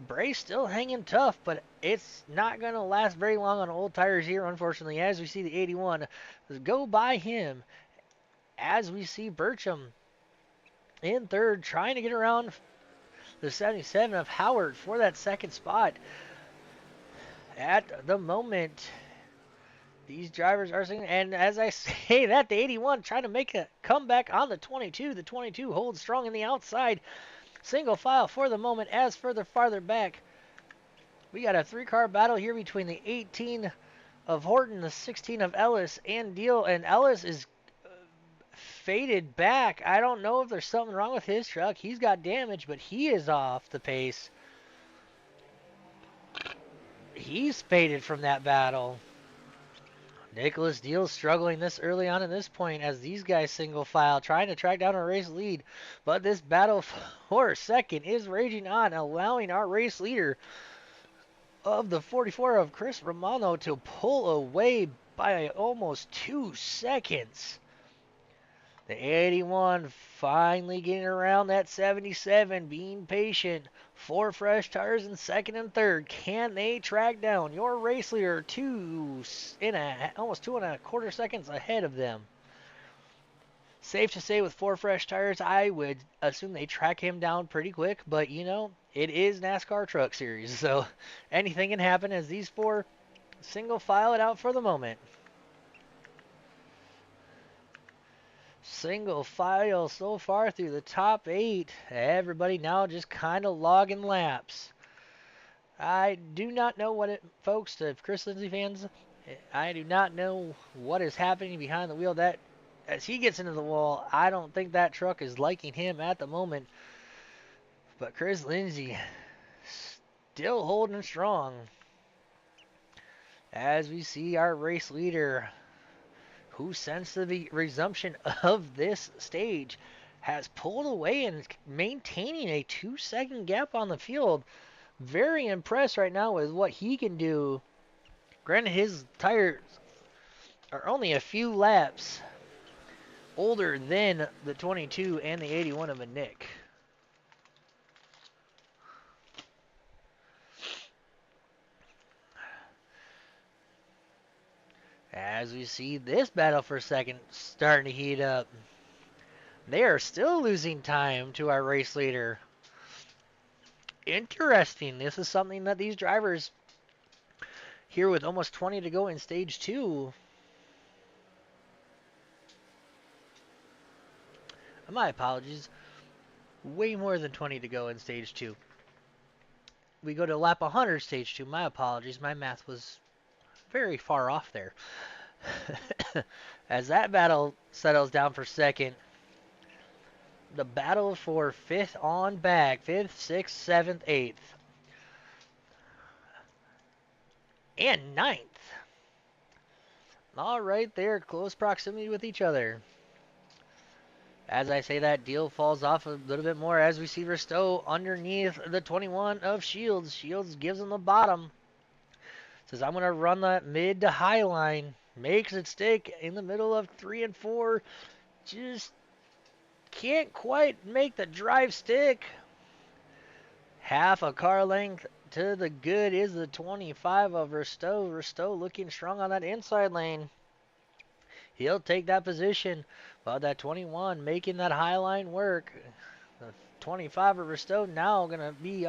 Bray's still hanging tough, but it's not going to last very long on old tires here, unfortunately, as we see the 81 go by him. As we see Burcham in third, trying to get around the 77 of Howard for that second spot. At the moment, these drivers are singing, and as I say that, the 81 trying to make a comeback on the 22. The 22 holds strong in the outside. Single file for the moment as farther back. We got a 3-car battle here between the 18 of Horton, the 16 of Ellis, and Deal. And Ellis is faded back. I don't know if there's something wrong with his truck. He's got damage, but he is off the pace. He's faded from that battle. Nicholas Deal struggling this early on in this point as these guys single file, trying to track down a race lead. But this battle for second is raging on, allowing our race leader of the 44 of Chris Romano to pull away by almost 2 seconds. The 81 finally getting around that 77, being patient. 4 fresh tires in second and third. Can they track down your race leader almost 2.25 seconds ahead of them? Safe to say with 4 fresh tires, I would assume they track him down pretty quick. But, you know, it is NASCAR Truck Series. So anything can happen as these 4 single file it out for the moment. Single file so far through the top 8. Everybody now just kind of logging laps. I do not know folks, the Chris Lindsay fans, I do not know what is happening behind the wheel. That as he gets into the wall, I don't think that truck is liking him at the moment. But Chris Lindsay still holding strong as we see our race leader, who since the resumption of this stage has pulled away and maintaining a 2-second gap on the field. Very impressed right now with what he can do. Granted, his tires are only a few laps older than the 22 and the 81 of a Nick. As we see this battle for second starting to heat up. They are still losing time to our race leader. Interesting. This is something that these drivers here with almost 20 to go in stage 2. My apologies. Way more than 20 to go in stage 2. We go to lap 100 stage 2. My apologies. My math was very far off there. As that battle settles down for second, the battle for 5th on back, 5th, 6th, 7th, 8th, and 9th. All right there, close proximity with each other. As I say that, Deal falls off a little bit more as we see Risto underneath the 21 of Shields. Shields gives him the bottom. Says, I'm going to run that mid to high line. Makes it stick in the middle of 3 and 4. Just can't quite make the drive stick. Half a car length to the good is the 25 of Risto. Risto looking strong on that inside lane. He'll take that position. But that 21 making that high line work. The 25 of Risto now going to be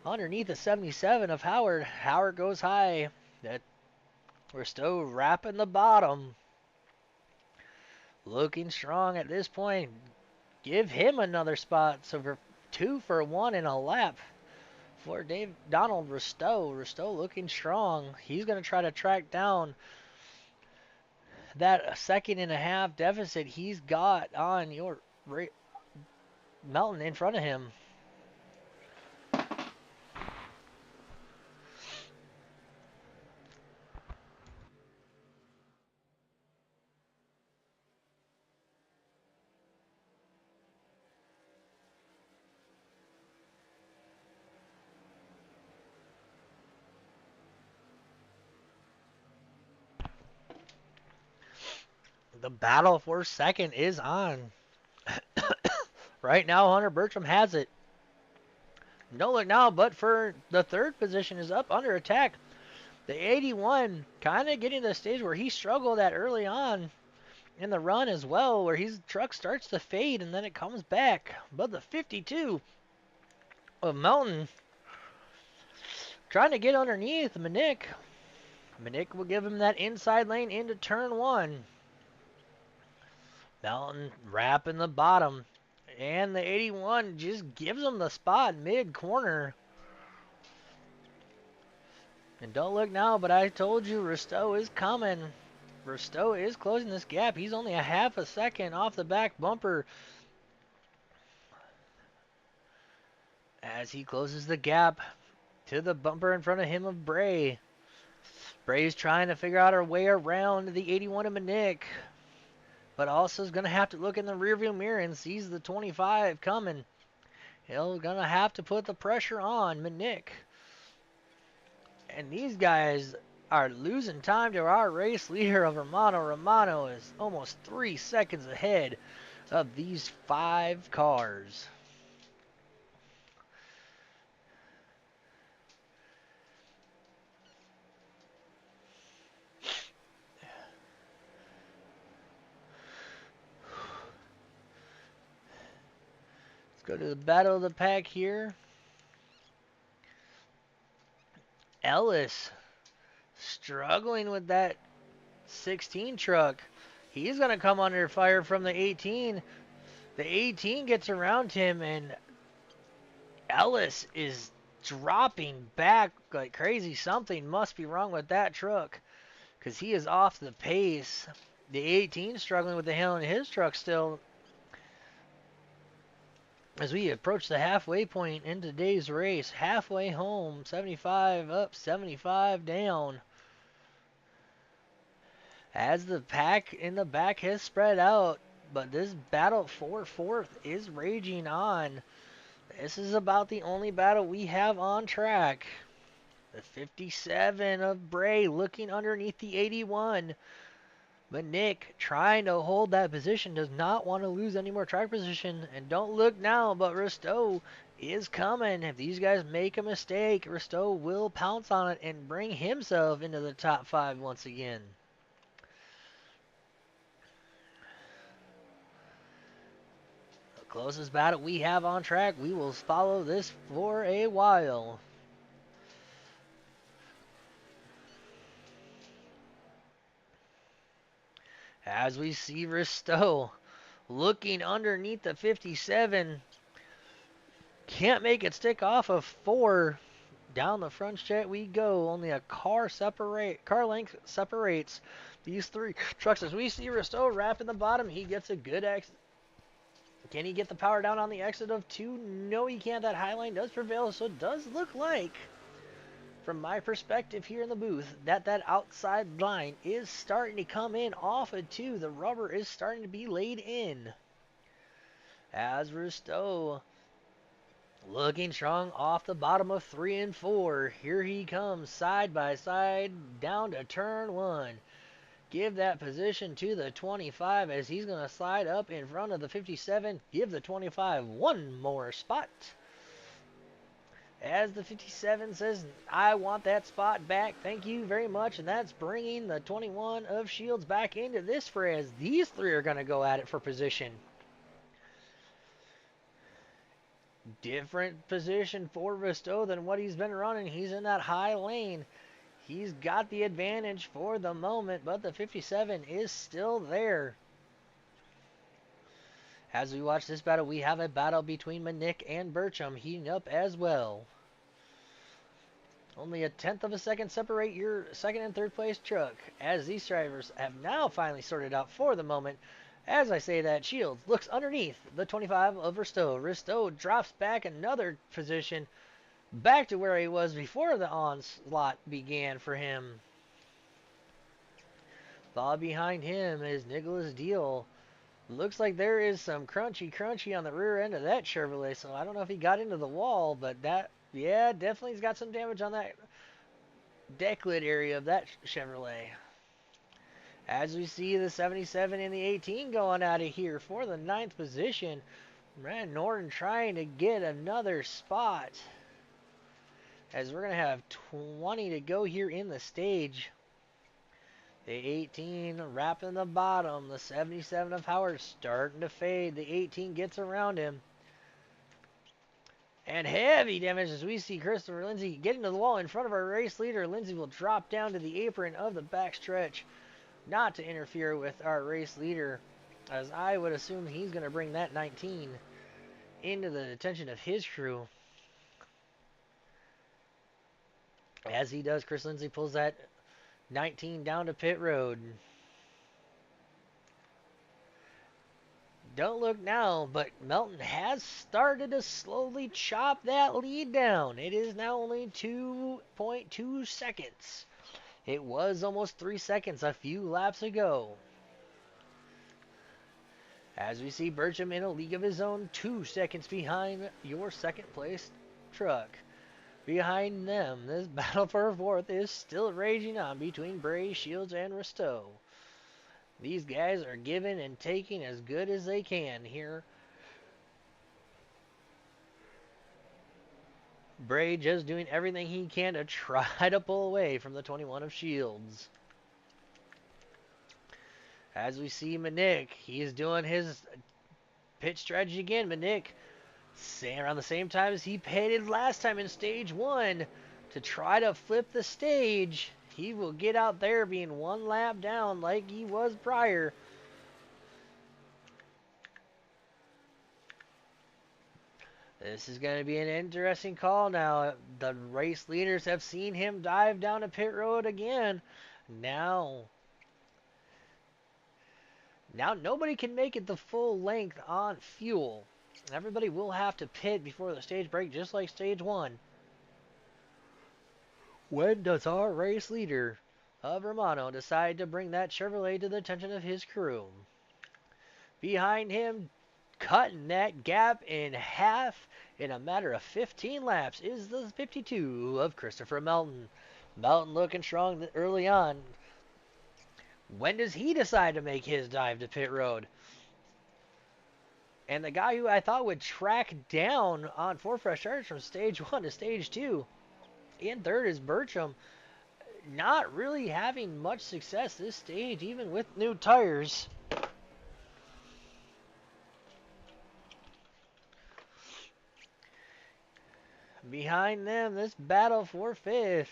underneath the 77 of Howard. Howard goes high. That Risto wrapping the bottom. Looking strong at this point. Give him another spot. So for 2 for 1 in a lap for Donald Risto. Risto looking strong. He's going to try to track down that 1.5 deficit he's got on your Melton in front of him. The battle for second is on. Right now, Hunter Bertram has it. No look now, but for the third position is up under attack. The 81 kind of getting to the stage where he struggled at early on in the run as well, where his truck starts to fade and then it comes back. But the 52 of Melton trying to get underneath Manick. Manick will give him that inside lane into turn 1. Melton wrapping the bottom. And the 81 just gives him the spot mid-corner. And don't look now, but I told you Risto is coming. Risto is closing this gap. He's only a half a second off the back bumper. As he closes the gap to the bumper in front of him of Bray. Bray's trying to figure out a way around the 81 of Manick. But also is going to have to look in the rearview mirror and sees the 25 coming. He'll going to have to put the pressure on Manick. And these guys are losing time to our race leader of Romano. Romano is almost 3 seconds ahead of these 5 cars. Go to the battle of the pack here. Ellis struggling with that 16 truck. He's going to come under fire from the 18. The 18 gets around him, and Ellis is dropping back like crazy. Something must be wrong with that truck because he is off the pace. The 18 struggling with the hill, and his truck still As we approach the halfway point in today's race, halfway home, 75 up, 75 down. As the pack in the back has spread out, but this battle for fourth is raging on. This is about the only battle we have on track. The 57 of Bray looking underneath the 81. But Nick, trying to hold that position, does not want to lose any more track position. And don't look now, but Risto is coming. If these guys make a mistake, Risto will pounce on it and bring himself into the top 5 once again. The closest battle we have on track, we will follow this for a while. As we see Risto looking underneath the 57, can't make it stick off of 4. Down the front stretch we go. Only a car length separates these 3 trucks. As we see Risto wrapping the bottom, he gets a good exit. Can he get the power down on the exit of 2? No, he can't. That high line does prevail, so it does look like, from my perspective here in the booth, that outside line is starting to come in off of 2. The rubber is starting to be laid in. As Risto looking strong off the bottom of 3 and 4. Here he comes side by side down to turn 1. Give that position to the 25 as he's going to slide up in front of the 57. Give the 25 one more spot. As the 57 says, I want that spot back. Thank you very much. And that's bringing the 21 of Shields back into this fray as these 3 are going to go at it for position. Different position for Risto than what he's been running. He's in that high lane. He's got the advantage for the moment, but the 57 is still there. As we watch this battle, we have a battle between Manick and Burcham heating up as well. Only a 1/10 of a second separate your second and third place truck, as these drivers have now finally sorted out for the moment. As I say that, Shields looks underneath the 25 of Risto. Risto drops back another position, back to where he was before the onslaught began for him. Far behind him is Nicholas Deal. Looks like there is some crunchy on the rear end of that Chevrolet, so I don't know if he got into the wall, but that, yeah, definitely has got some damage on that deck lid area of that Chevrolet. As we see the 77 and the 18 going out of here for the 9th position. Brad Norton trying to get another spot. As we're going to have 20 to go here in the stage. The 18 wrapping the bottom. The 77 of Howard starting to fade. The 18 gets around him. And heavy damage as we see Christopher Lindsay getting to the wall in front of our race leader. Lindsay will drop down to the apron of the backstretch, not to interfere with our race leader, as I would assume he's going to bring that 19 into the attention of his crew. As he does, Chris Lindsay pulls that 19 down to pit road. Don't look now, but Melton has started to slowly chop that lead down. It is now only 2.2 seconds. It was almost 3 seconds a few laps ago. As we see Burcham in a league of his own, 2 seconds behind your second place truck. Behind them, this battle for fourth is still raging on between Bray, Shields, and Risto. These guys are giving and taking as good as they can here. Bray just doing everything he can to try to pull away from the 21 of Shields. As we see Manick, he's doing his pit strategy again. Manick, around the same time as he pitted last time in stage 1 to try to flip the stage. He will get out there being 1 lap down like he was prior. This is going to be an interesting call now. The race leaders have seen him dive down a pit road again. Now nobody can make it the full length on fuel. Everybody will have to pit before the stage break, just like stage one. When does our race leader of Romano decide to bring that Chevrolet to the attention of his crew? Behind him, cutting that gap in half in a matter of 15 laps, is the 52 of Christopher Melton. Melton looking strong early on. When does he decide to make his dive to pit road? And the guy who I thought would track down on 4 fresh starts from stage 1 to stage 2, in third is Bertram. Not really having much success this stage, even with new tires. Behind them, this battle for fifth.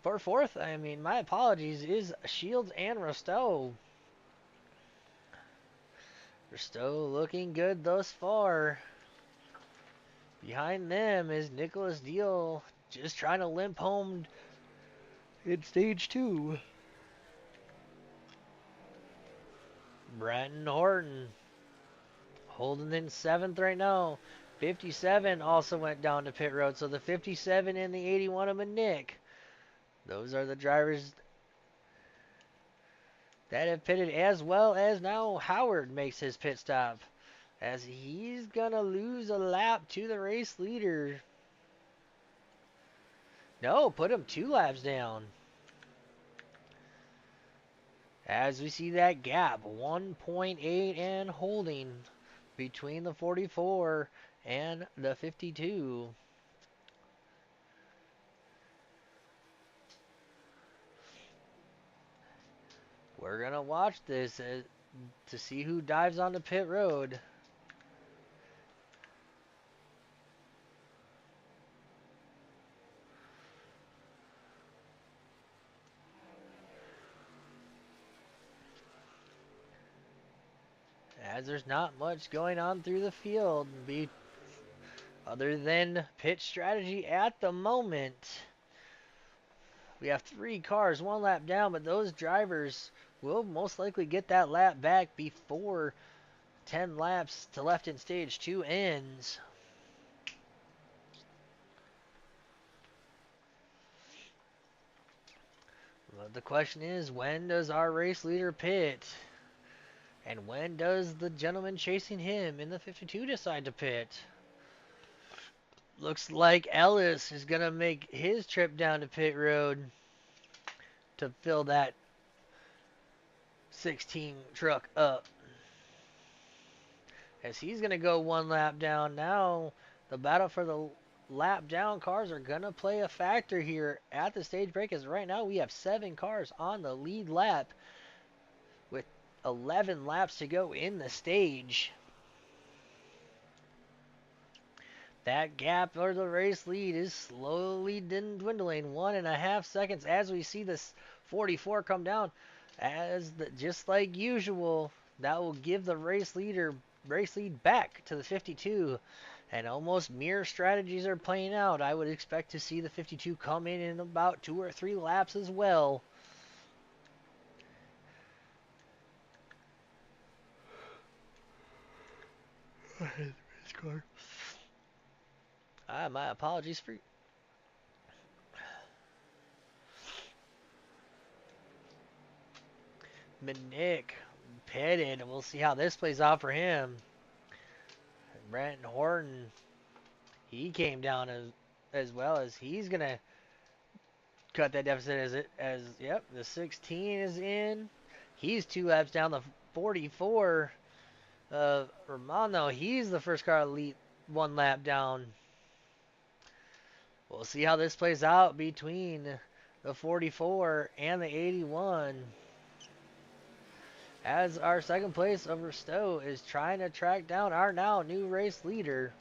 For fourth, I mean, my apologies, is Shields and Rostow. Rostow looking good thus far. Behind them is Nicholas Deal, just trying to limp home in stage 2. Bratton Horton holding in 7th right now. 57 also went down to pit road, so the 57 and the 81 of Nick. Those are the drivers that have pitted, as well as now Howard makes his pit stop, as he's gonna lose a lap to the race leader. No, put him 2 laps down. As we see that gap, 1.8 and holding between the 44 and the 52. We're going to watch this to see who dives onto pit road. As there's not much going on through the field other than pit strategy at the moment. We have 3 cars, 1 lap down, but those drivers will most likely get that lap back before 10 laps to left in stage 2 ends. But the question is, when does our race leader pit? And when does the gentleman chasing him in the 52 decide to pit? Looks like Ellis is going to make his trip down to pit road to fill that 16 truck up. As he's going to go 1 lap down now, the battle for the lap down cars are going to play a factor here at the stage break, as right now we have 7 cars on the lead lap with 11 laps to go in the stage. That gap or the race lead is slowly dwindling, 1.5 seconds as we see this 44 come down. Just like usual, that will give the race lead back to the 52. And almost mirror strategies are playing out. I would expect to see the 52 come in about 2 or 3 laps as well. My apologies for Nick pitted, and we'll see how this plays out for him. Brent Horton, he came down as well, as he's gonna cut that deficit yep, the 16 is in. He's 2 laps down. The 44 Romano, he's the first car elite 1 lap down. We'll see how this plays out between the 44 and the 81. As our second place of Rostow is trying to track down our now new race leader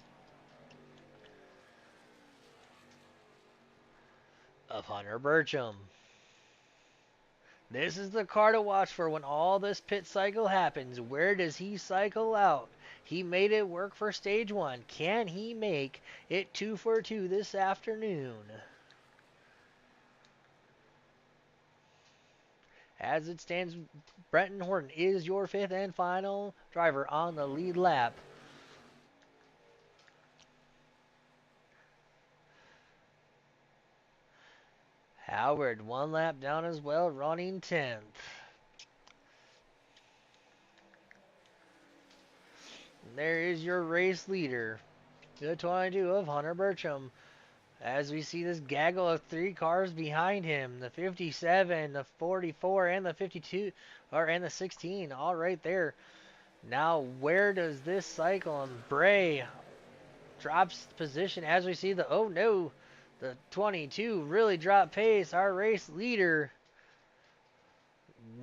of Hunter Burcham. This is the car to watch for when all this pit cycle happens. Where does he cycle out? He made it work for stage 1. Can he make it 2 for 2 this afternoon? As it stands, Brenton Horton is your fifth and final driver on the lead lap. Howard, one lap down as well, running 10th. And there is your race leader, the 22 of Hunter Burcham. As we see this gaggle of three cars behind him, the 57, the 44, and the 52, and the 16, all right there. Now, where does this cycle? And Bray drops position as we see oh no, the 22 really dropped pace. Our race leader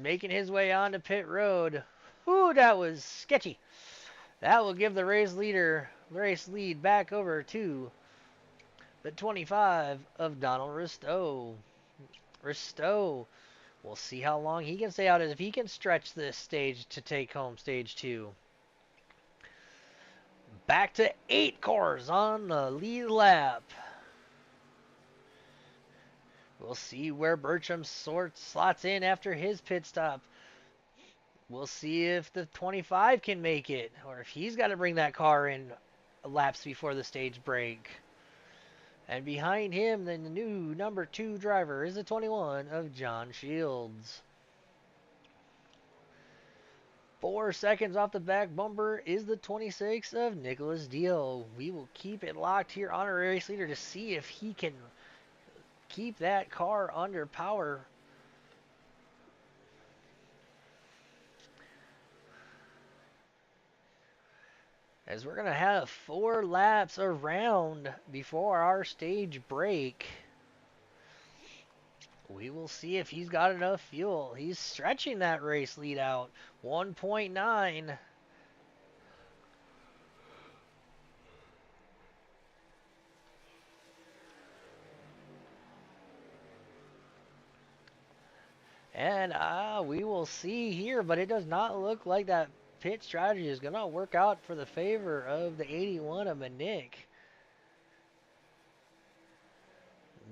making his way onto pit road. Ooh, that was sketchy. That will give the race lead back over to the 25 of Donald Risto. Risto, we'll see how long he can stay out, if he can stretch this stage to take home stage 2. Back to 8 cars on the lead lap. We'll see where Burcham slots in after his pit stop. We'll see if the 25 can make it, or if he's got to bring that car in laps before the stage break. And behind him, the new number 2 driver is the 21 of John Shields. 4 seconds off the back bumper is the 26 of Nicholas Deal. We will keep it locked here on our race leader to see if he can keep that car under power. As we're going to have 4 laps around before our stage break. We will see if he's got enough fuel. He's stretching that race lead out. 1.9. And we will see here, but it does not look like that pit strategy is going to work out for the favor of the 81 of Manick.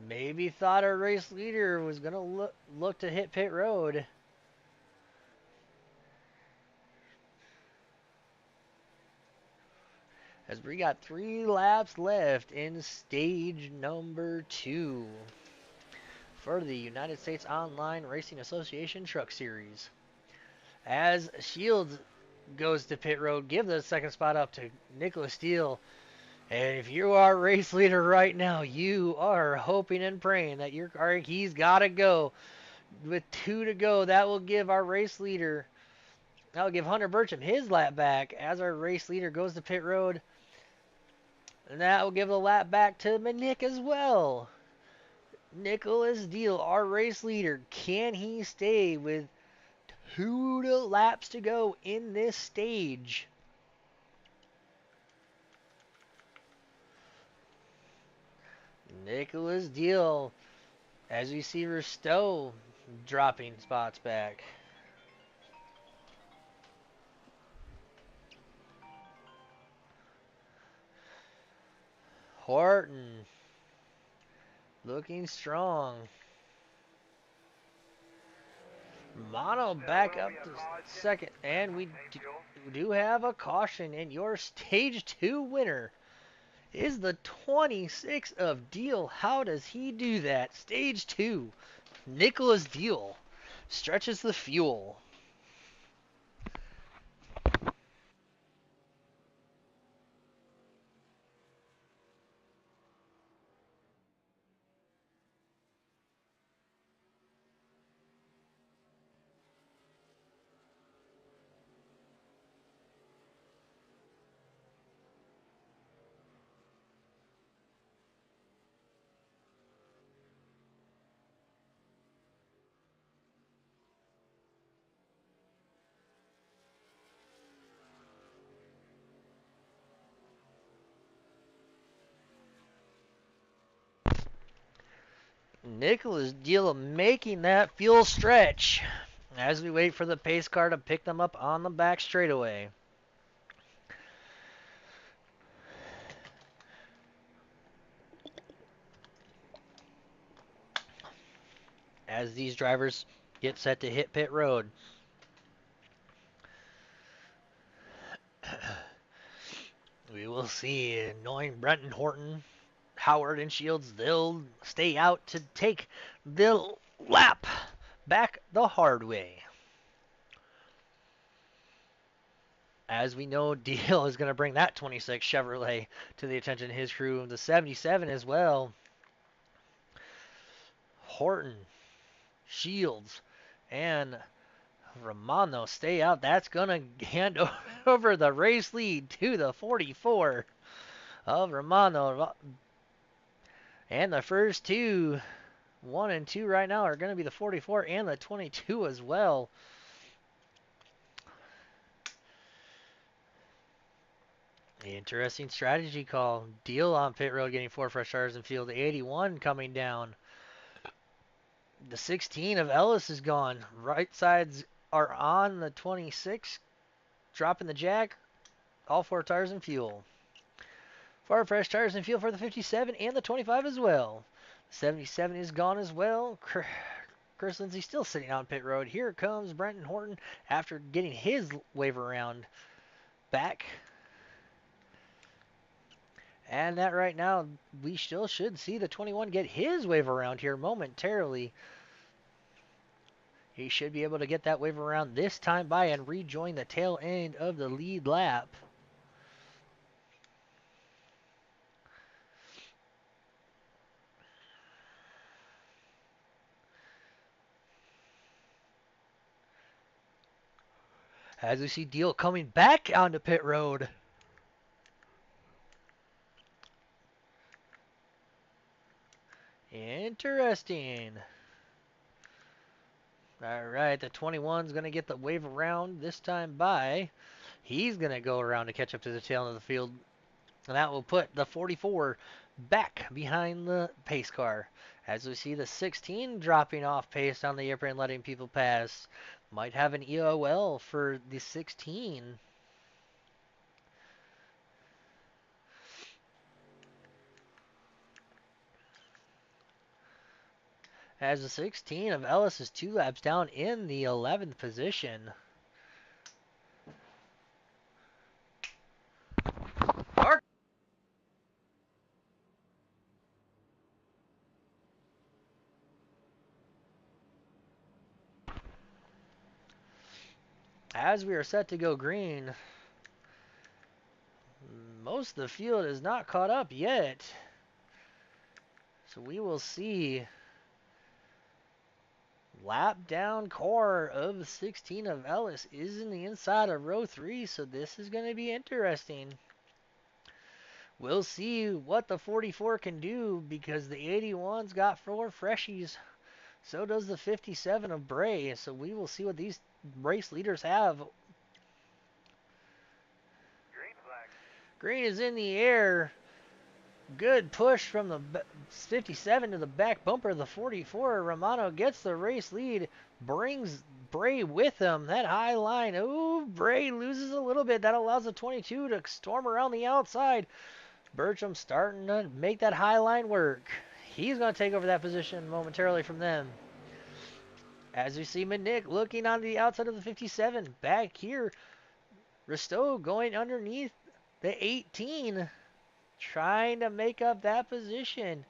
Maybe thought our race leader was going to look to hit pit road. As we got 3 laps left in stage number 2 for the United States Online Racing Association Truck Series. As Shields goes to pit road, give the second spot up to Nicholas Steele. And if you are race leader right now, you are hoping and praying that your car, he's got to go. With 2 to go, that will give our race leader, that will give Hunter Burcham his lap back as our race leader goes to pit road. And that will give the lap back to Manick as well. Nicholas Deal, our race leader, can he stay with 2 laps to go in this stage? Nicholas Deal, as we see Risto dropping spots back. Horton looking strong. Mono back up to second, and we do have a caution, and your stage 2 winner is the 26 of Deal. How does he do that? Stage 2, Nicholas Deal stretches the fuel. Nicholas Deal making that fuel stretch as we wait for the pace car to pick them up on the back straightaway. As these drivers get set to hit pit road. We will see. Knowing Brenton Horton, Howard, and Shields, they'll stay out to take the lap back the hard way. As we know, Deal is going to bring that 26 Chevrolet to the attention of his crew. The 77 as well. Horton, Shields, and Romano stay out. That's going to hand over the race lead to the 44 of Romano. And the first two, 1 and 2 right now, are going to be the 44 and the 22 as well. Interesting strategy call. Deal on pit road getting 4 fresh tires in field. The 81 coming down. The 16 of Ellis is gone. Right sides are on the 26. Dropping the jack. All 4 tires in fuel. 4 fresh tires in fuel for the 57 and the 25 as well. The 77 is gone as well. Chris Lindsay still sitting on pit road. Here comes Brenton Horton after getting his wave around back. And that right now, we still should see the 21 get his wave around here momentarily. He should be able to get that wave around this time by and rejoin the tail end of the lead lap. As we see Deal coming back onto pit road. Interesting. All right, the 21's going to get the wave around this time by. He's going to go around to catch up to the tail end of the field. And that will put the 44 back behind the pace car. As we see the 16 dropping off pace on the apron, letting people pass. Might have an EOL for the 16. As the 16 of Ellis is 2 laps down in the 11th position. As we are set to go green, most of the field is not caught up yet. So we will see lap down car of 16 of Ellis is in the inside of row 3, so this is going to be interesting. We'll see what the 44 can do because the 81's got 4 freshies. So does the 57 of Bray. So we will see what these race leaders have. Green flag. Green is in the air. Good push from the 57 to the back bumper of the 44. Romano gets the race lead. Brings Bray with him. That high line. Ooh, Bray loses a little bit. That allows the 22 to storm around the outside. Bertram starting to make that high line work. He's going to take over that position momentarily from them. As we see Manick looking on the outside of the 57. Back here, Risto going underneath the 18. Trying to make up that position.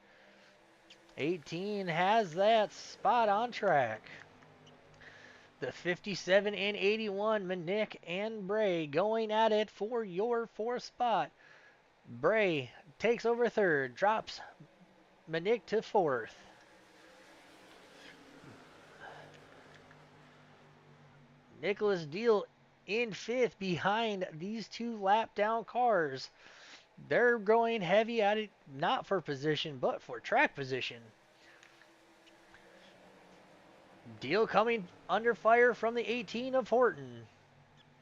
18 has that spot on track. The 57 and 81, Manick and Bray going at it for your 4th spot. Bray takes over 3rd, drops Manick to 4th. Nicholas Deal in 5th behind these 2 lap down cars. They're going heavy at it, not for position, but for track position. Deal coming under fire from the 18 of Horton.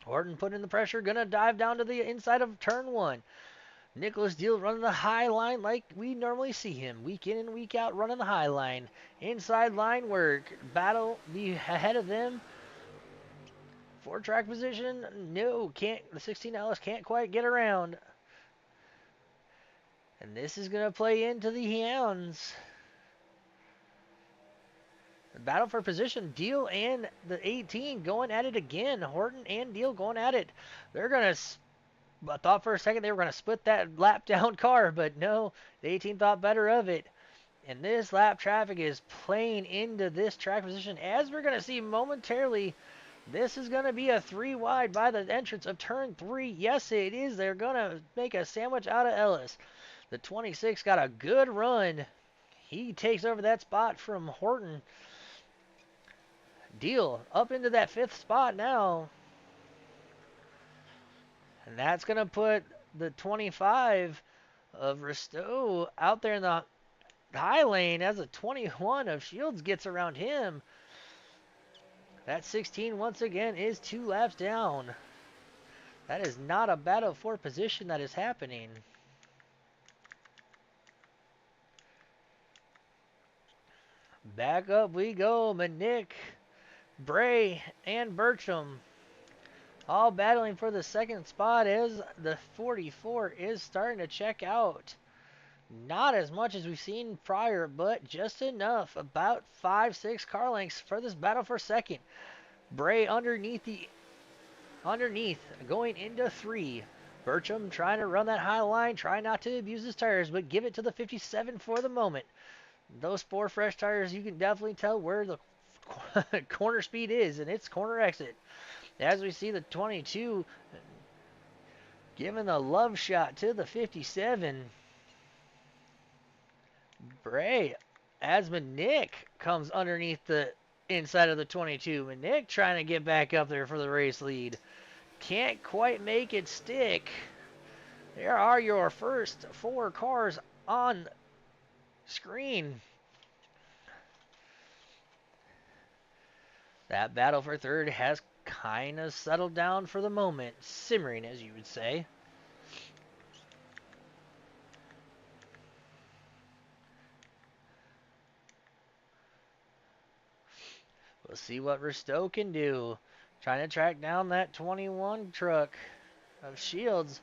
Horton putting the pressure, gonna dive down to the inside of turn 1. Nicholas Deal running the high line like we normally see him. Week in and week out running the high line. Inside line work. Battle be ahead of them. For track position, no, can't. The 16 Ellis can't quite get around. And this is going to play into the Hounds. Battle for position. Deal and the 18 going at it again. Horton and Deal going at it. They're going to. I thought for a second they were going to split that lap down car, but no. The 18 thought better of it. And this lap traffic is playing into this track position. As we're going to see momentarily, this is going to be a 3 wide by the entrance of turn 3. Yes, it is. They're going to make a sandwich out of Ellis. The 26 got a good run. He takes over that spot from Horton. Deal up into that 5th spot now. And that's going to put the 25 of Risto out there in the high lane as a 21 of Shields gets around him. That 16 once again is 2 laps down. That is not a battle for position that is happening. Back up we go. Manick, Bray, and Bertram all battling for the 2nd spot as the 44 is starting to check out. Not as much as we've seen prior, but just enough. About 5-6 car lengths for this battle for 2nd. Bray underneath, going into 3. Bertram trying to run that high line, try not to abuse his tires, but give it to the 57 for the moment. Those 4 fresh tires, you can definitely tell where the corner speed is, and it's corner exit. As we see the 22 giving a love shot to the 57. Bray, as Manick comes underneath the inside of the 22. Manick trying to get back up there for the race lead. Can't quite make it stick. There are your first 4 cars on screen. That battle for 3rd has kind of settled down for the moment. Simmering, as you would say. We'll see what Risto can do. Trying to track down that 21 truck of Shields.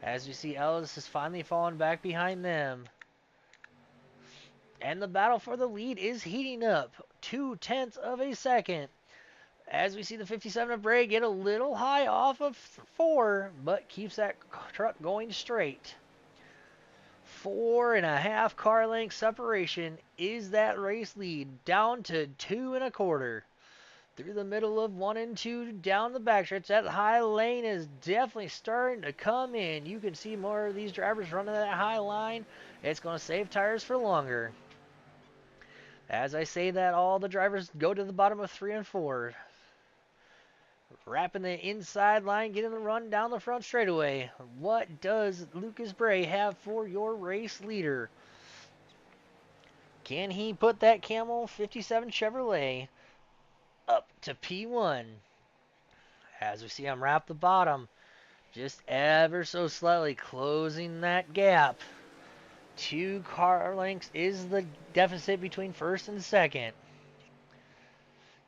As you see, Ellis has finally fallen back behind them. And the battle for the lead is heating up. 0.2 of a second. As we see the 57 of Bray get a little high off of 4, but keeps that truck going straight. 4.5 car length separation is that race lead, down to 2.25. Through the middle of 1 and 2 down the backstretch. That high lane is definitely starting to come in. You can see more of these drivers running that high line. It's going to save tires for longer. As I say that, all the drivers go to the bottom of 3 and 4. Wrapping the inside line, getting the run down the front straightaway. What does Lucas Bray have for your race leader? Can he put that Camel 57 Chevrolet up to P1? As we see him wrap the bottom, just ever so slightly closing that gap. 2 car lengths is the deficit between 1st and 2nd.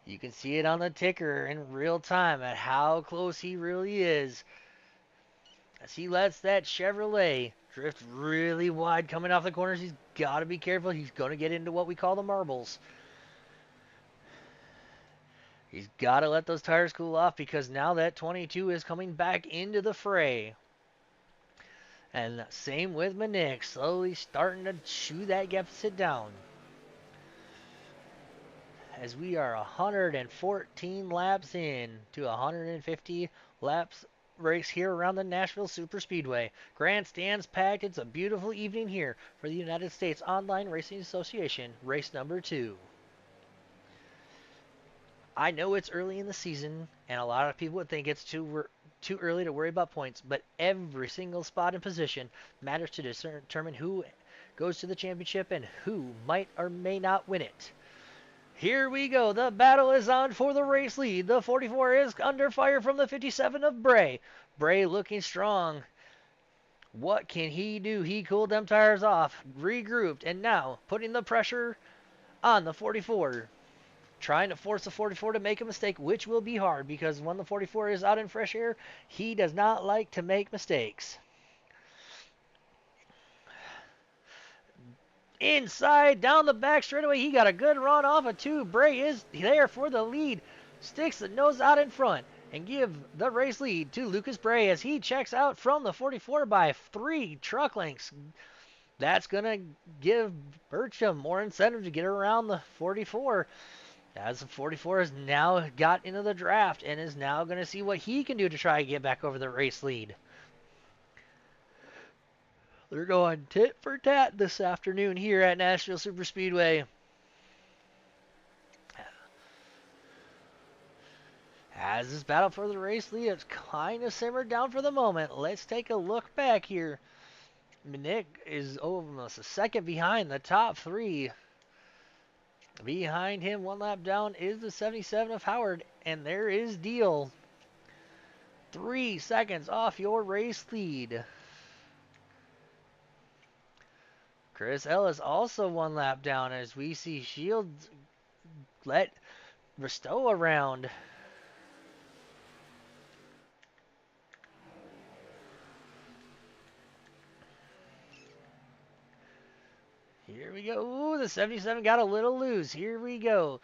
You can see it on the ticker in real time at how close he really is. As he lets that Chevrolet drift really wide coming off the corners, he's got to be careful. He's going to get into what we call the marbles. He's got to let those tires cool off because now that 22 is coming back into the fray. And same with Manick, slowly starting to chew that deficit down. As we are 114 laps in to 150 laps race here around the Nashville Superspeedway. Grandstands packed. It's a beautiful evening here for the United States Online Racing Association, race number 2. I know it's early in the season, and a lot of people would think it's too early to worry about points, but every single spot and position matters to determine who goes to the championship and who might or may not win it. Here we go. The battle is on for the race lead. The 44 is under fire from the 57 of Bray. Bray looking strong. What can he do? He cooled them tires off, regrouped, and now putting the pressure on the 44. Trying to force the 44 to make a mistake, which will be hard because when the 44 is out in fresh air, he does not like to make mistakes. inside, down the back straightaway. He got a good run off of 2. Bray is there for the lead. Sticks the nose out in front and give the race lead to Lucas Bray as he checks out from the 44 by 3 truck lengths. That's going to give Burcham more incentive to get around the 44. As the 44 has now got into the draft and is now going to see what he can do to try and get back over the race lead. They're going tit for tat this afternoon here at Nashville Superspeedway. As this battle for the race lead has kind of simmered down for the moment, let's take a look back here. Nick is almost a second behind the top 3. Behind him, 1 lap down, is the 77 of Howard, and there is Deal. 3 seconds off your race lead. Chris Ellis also 1 lap down as we see Shields let Risto around. Here we go. Ooh, the 77 got a little loose. Here we go.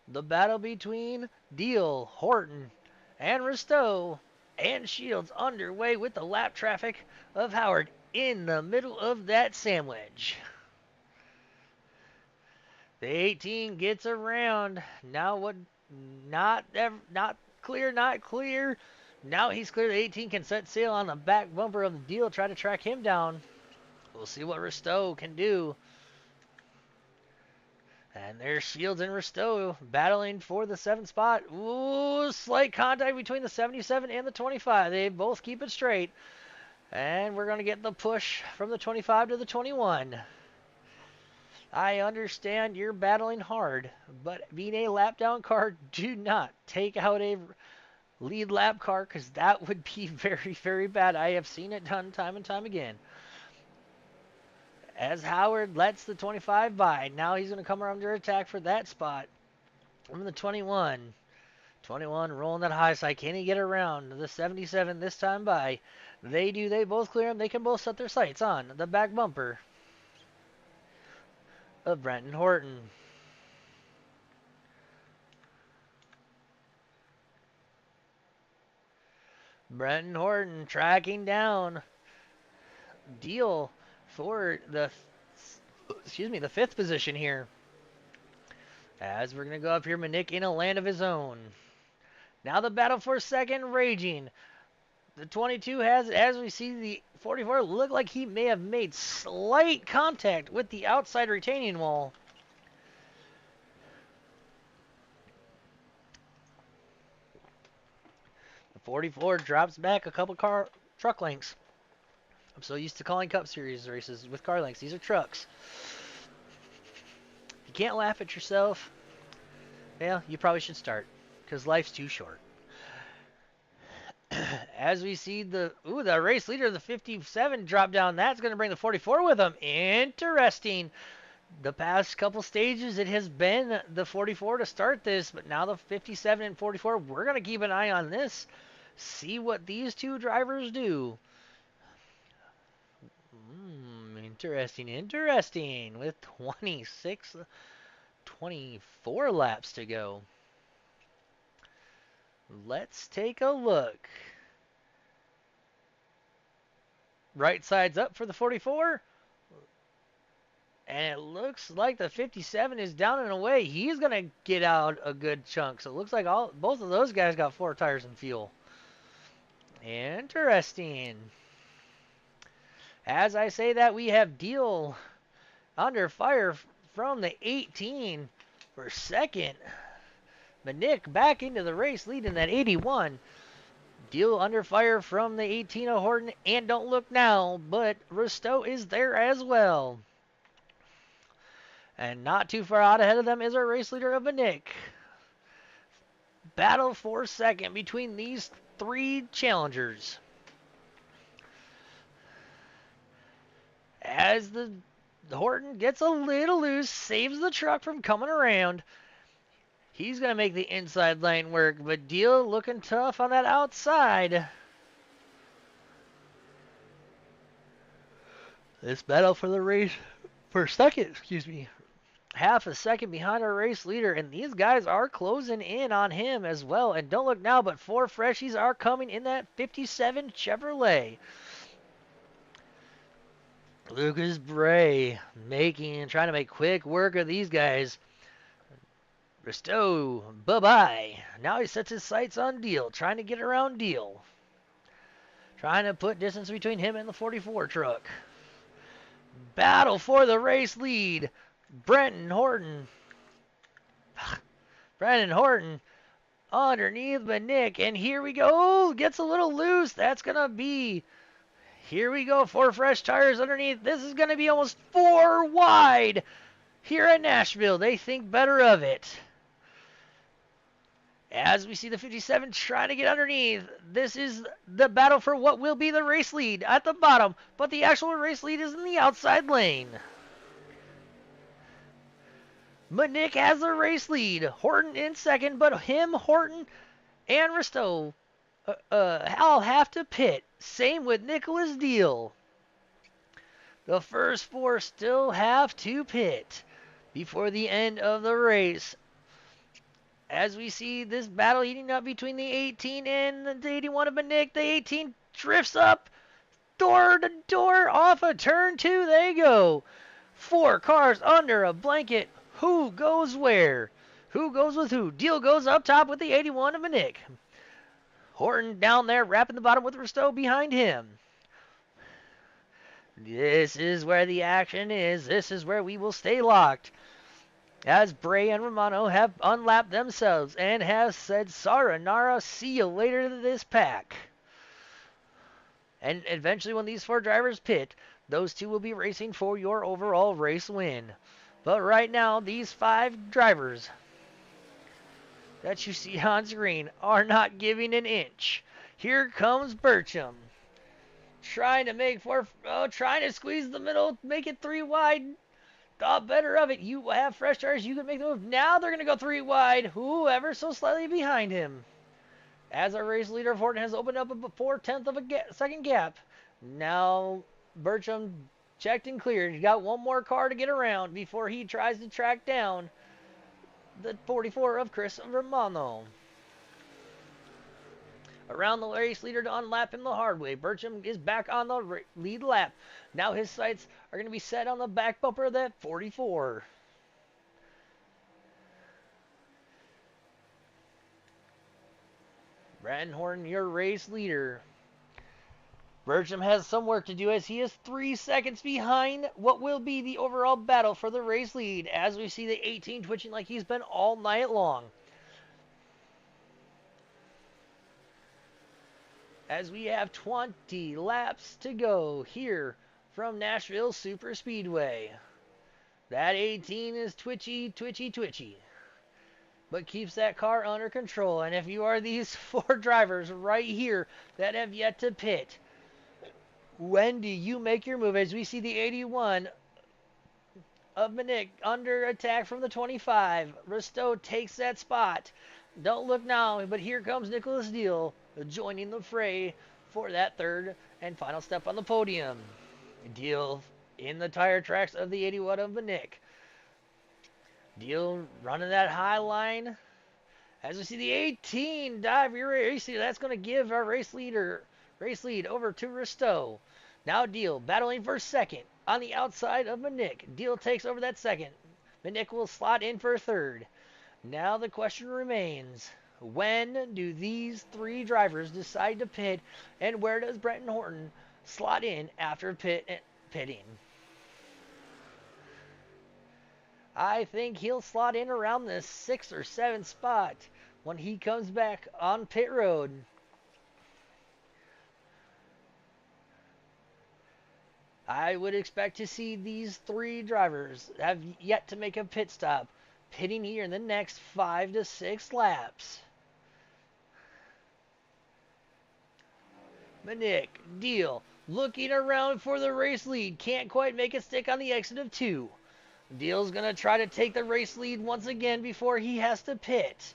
The battle between Deal, Horton, and Risto and Shields underway with the lap traffic of Howard in the middle of that sandwich. The 18 gets around. Now what? Not clear, not clear. Now he's clear. The 18 can set sail on the back bumper of the Deal, try to track him down. We'll see what Risto can do. And there's Shields and Risto battling for the 7th spot. Ooh, slight contact between the 77 and the 25. They both keep it straight. And we're going to get the push from the 25 to the 21. I understand you're battling hard, but being a lap down car, do not take out a lead lap car because that would be very, very bad. I have seen it done time and time again. As Howard lets the 25 by, now he's going to come under attack for that spot from the 21. 21 rolling that high side. Can he get around the 77 this time by? They do. They both clear him. They can both set their sights on the back bumper of Brenton Horton. Brenton Horton tracking down Deal for the 5th position here. As we're going to go up here, Manick in a land of his own. Now the battle for 2nd raging. The 22 has, as we see the 44, look like he may have made slight contact with the outside retaining wall. The 44 drops back a couple truck lengths. I'm so used to calling Cup Series races with car lengths. These are trucks. If you can't laugh at yourself, well, you probably should start, because life's too short. As we see the race leader, the 57, drop down. That's going to bring the 44 with him. Interesting. The past couple stages, it has been the 44 to start this, but now the 57 and 44, we're going to keep an eye on this. See what these two drivers do. Interesting. With 24 laps to go. Let's take a look. Right side's up for the 44. And it looks like the 57 is down and away. He's going to get out a good chunk. So it looks like both of those guys got 4 tires and fuel. Interesting. As I say that, we have Deal under fire from the 18 for 2nd. Manick back into the race, leading that 81. Deal under fire from the 18 of Horton, and don't look now, but Risto is there as well. And not too far out ahead of them is our race leader of Manick. Battle for 2nd between these 3 challengers. As the Horton gets a little loose, saves the truck from coming around. He's going to make the inside lane work, but Deal looking tough on that outside. This battle for the race for second, excuse me, half a second behind our race leader, and these guys are closing in on him as well. And don't look now, but 4 freshies are coming in that 57 Chevrolet. Lucas Bray trying to make quick work of these guys. Bristow, bye-bye. Now he sets his sights on Deal, trying to get around Deal. Trying to put distance between him and the 44 truck. Battle for the race lead. Brenton Horton underneath Nick, and here we go. Gets a little loose. That's going to be, here we go, 4 fresh tires underneath. This is going to be almost 4 wide here at Nashville. They think better of it. As we see the 57 trying to get underneath, this is the battle for what will be the race lead at the bottom, but the actual race lead is in the outside lane. Manick has the race lead. Horton in second, but Horton, and Risto all have to pit. Same with Nicholas Deal. The first 4 still have to pit before the end of the race. As we see this battle heating up between the 18 and the 81 of Manick, the 18 drifts up, door to door, off a turn 2 they go. 4 cars under a blanket. Who goes where? Who goes with who? Deal goes up top with the 81 of Manick. Horton down there wrapping the bottom with Risto behind him. This is where the action is. This is where we will stay locked. As Bray and Romano have unlapped themselves and have said, Sayonara, see you later to this pack. And eventually when these 4 drivers pit, those 2 will be racing for your overall race win. But right now, these 5 drivers that you see on screen are not giving an inch. Here comes Burcham. Trying to squeeze the middle, make it 3 wide. Thought better of it. You have fresh tires. You can make the move. Now they're going to go 3 wide. Whoever so slightly behind him. As our race leader, Horton has opened up a 4/10 of a second gap. Now Burcham checked and cleared. He's got 1 more car to get around before he tries to track down the 44 of Chris Romano. Around the race leader to unlap him the hard way. Burcham is back on the lead lap. Now his sights are going to be set on the back bumper of that 44. Brandon Horton, your race leader. Burcham has some work to do as he is 3 seconds behind what will be the overall battle for the race lead, as we see the 18 twitching like he's been all night long. As we have 20 laps to go here from Nashville Superspeedway. That 18 is twitchy, but keeps that car under control. And if you are these 4 drivers right here that have yet to pit, when do you make your move? As we see the 81 of Manick under attack from the 25. Risto takes that spot. Don't look now, but here comes Nicholas Deal joining the fray for that 3rd and final step on the podium. Deal in the tire tracks of the 81 of Manick. Deal running that high line. As we see the 18 dive your race leader, that's going to give our race lead over to Risto. Now Deal battling for 2nd on the outside of Manick. Deal takes over that 2nd. Manick will slot in for 3rd. Now the question remains, when do these 3 drivers decide to pit, and where does Brenton Horton slot in after pitting? I think he'll slot in around the 6th or 7th spot when he comes back on pit road. I would expect to see these 3 drivers have yet to make a pit stop, pitting here in the next 5 to 6 laps. Manick, Deal, looking around for the race lead. Can't quite make it stick on the exit of 2. Deal's going to try to take the race lead once again before he has to pit.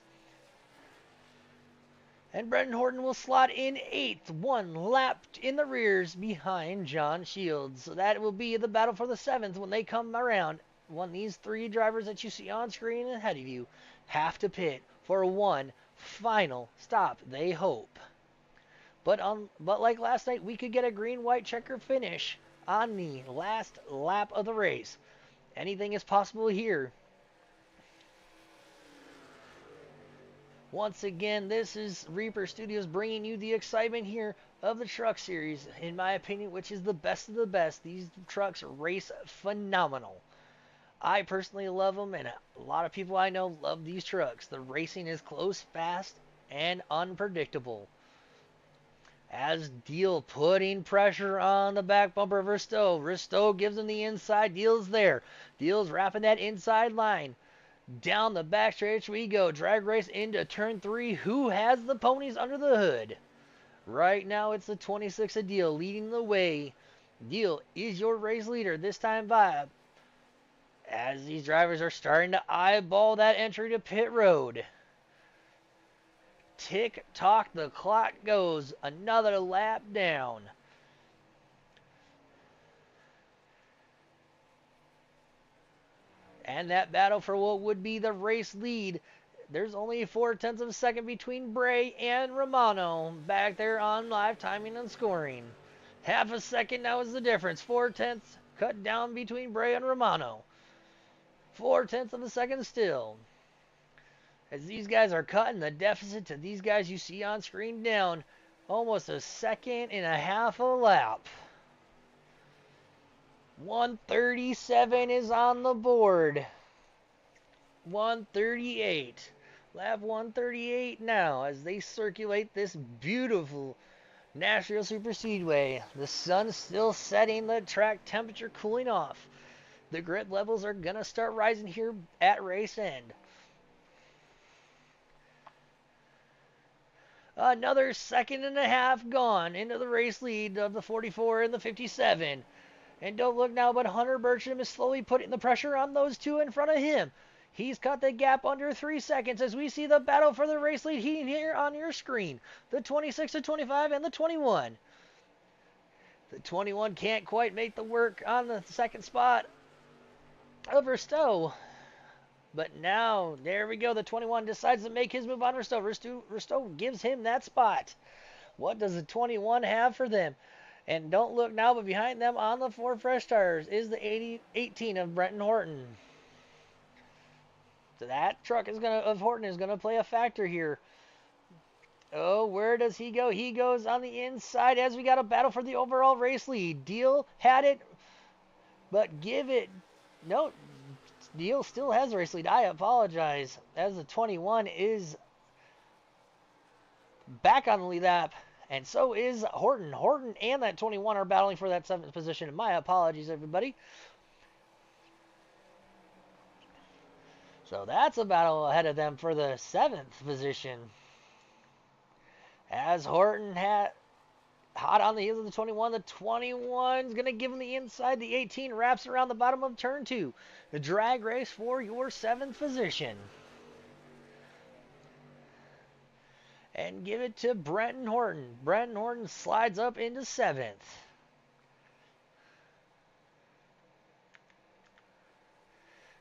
And Brenton Horton will slot in 8th, 1 lap in the rears behind John Shields. So that will be the battle for the 7th when they come around. These 3 drivers that you see on screen ahead of you have to pit for one final stop, they hope. But like last night, we could get a green-white checker finish on the last lap of the race. Anything is possible here. Once again, this is Reaper Studios bringing you the excitement here of the truck series, in my opinion, which is the best of the best. These trucks race phenomenal. I personally love them, and a lot of people I know love these trucks. The racing is close, fast, and unpredictable. As Deal putting pressure on the back bumper of Risto. Risto gives him the inside. Deal's there. Deal's wrapping that inside line. Down the backstretch we go. Drag race into turn 3. Who has the ponies under the hood? Right now it's the 26 of Deal leading the way. Deal is your race leader this time by. As these drivers are starting to eyeball that entry to pit road. Tick tock, the clock goes. Another lap down. And that battle for what would be the race lead. There's only 0.4 of a second between Bray and Romano back there on live timing and scoring. Half a second now is the difference. 0.4 cut down between Bray and Romano. 0.4 of a second still. As these guys are cutting the deficit to these guys you see on screen down almost a second and a half a lap. 137 is on the board. 138. Lap 138 now as they circulate this beautiful Nashville superspeedway. The sun still setting, the track temperature cooling off. The grip levels are going to start rising here at race end. Another second and a half gone into the race lead of the 44 and the 57. And don't look now, but Hunter Bertram is slowly putting the pressure on those 2 in front of him. He's cut the gap under 3 seconds as we see the battle for the race lead heating here on your screen. The 26, the 25, and the 21. The 21 can't quite make the work on the second spot of Risto. But now, there we go. The 21 decides to make his move on Risto. Risto gives him that spot. What does the 21 have for them? And don't look now, but behind them on the 4 fresh tires is the 18 of Brenton Horton. So that truck of Horton is gonna play a factor here. Oh, where does he go? He goes on the inside as we got a battle for the overall race lead. Deal had it, but give it. No, Deal still has the race lead. I apologize. As the 21 is back on the lead lap. And so is Horton. Horton and that 21 are battling for that 7th position. My apologies, everybody. So that's a battle ahead of them for the 7th position. As Horton had hot on the heels of the 21. The 21's going to give him the inside. The 18 wraps around the bottom of turn 2. The drag race for your 7th position. And give it to Brenton Horton. Brenton Horton slides up into 7th.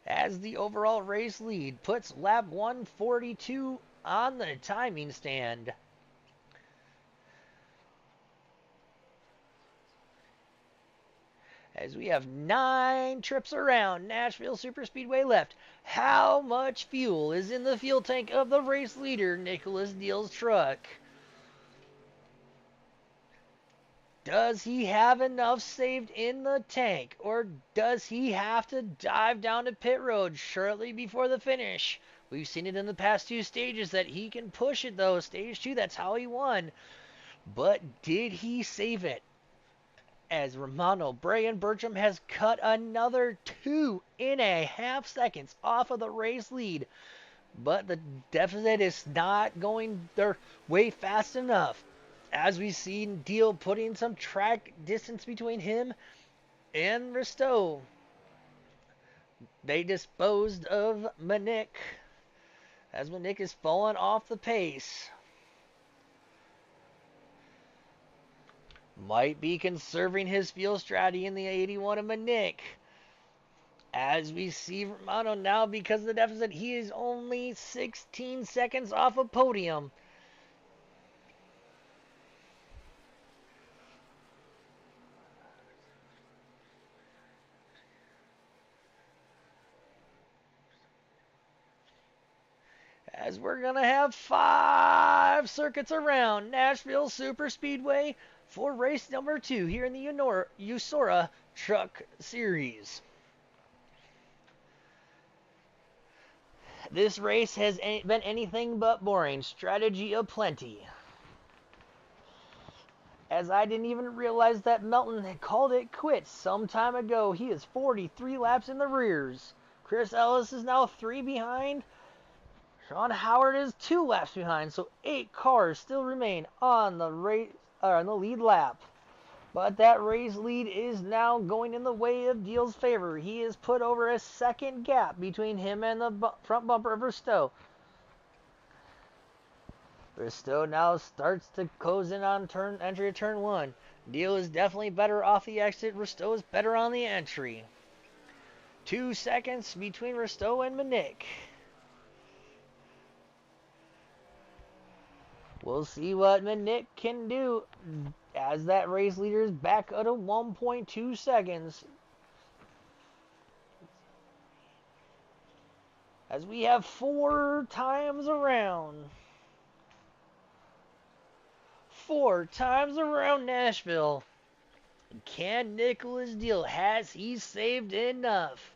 As the overall race lead puts lap 142 on the timing stand. As we have 9 trips around Nashville Superspeedway left. How much fuel is in the fuel tank of the race leader, Nicholas Deal's truck? Does he have enough saved in the tank? Or does he have to dive down to pit road shortly before the finish? We've seen it in the past 2 stages that he can push it though. Stage 2, that's how he won. But did he save it? As Romano, Bray, and Bertram has cut another 2.5 seconds off of the race lead. But the deficit is not going their way fast enough. As we've seen Deal putting some track distance between him and Risto. They disposed of Manick. As Manick is falling off the pace. Might be conserving his fuel strategy in the 81 of Manick. As we see Romano now, because of the deficit, he is only 16 seconds off a podium. As we're going to have 5 circuits around Nashville Superspeedway for race number 2 here in the U.S.O.R.A Truck Series. This race has been anything but boring. Strategy aplenty. As I didn't even realize that Melton had called it quits some time ago. He is 43 laps in the rears. Chris Ellis is now 3 behind. Sean Howard is 2 laps behind, so 8 cars still remain on the lead lap. But that race lead is now going in the way of Deal's favor. He has put over a second gap between him and the front bumper of Risto. Risto now starts to close in on entry of turn 1. Deal is definitely better off the exit. Risto is better on the entry. 2 seconds between Risto and Manick. We'll see what Manick can do as that race leader is back at a 1.2 seconds. As we have 4 times around. 4 times around Nashville. Can Nicholas Deal? Has he saved enough?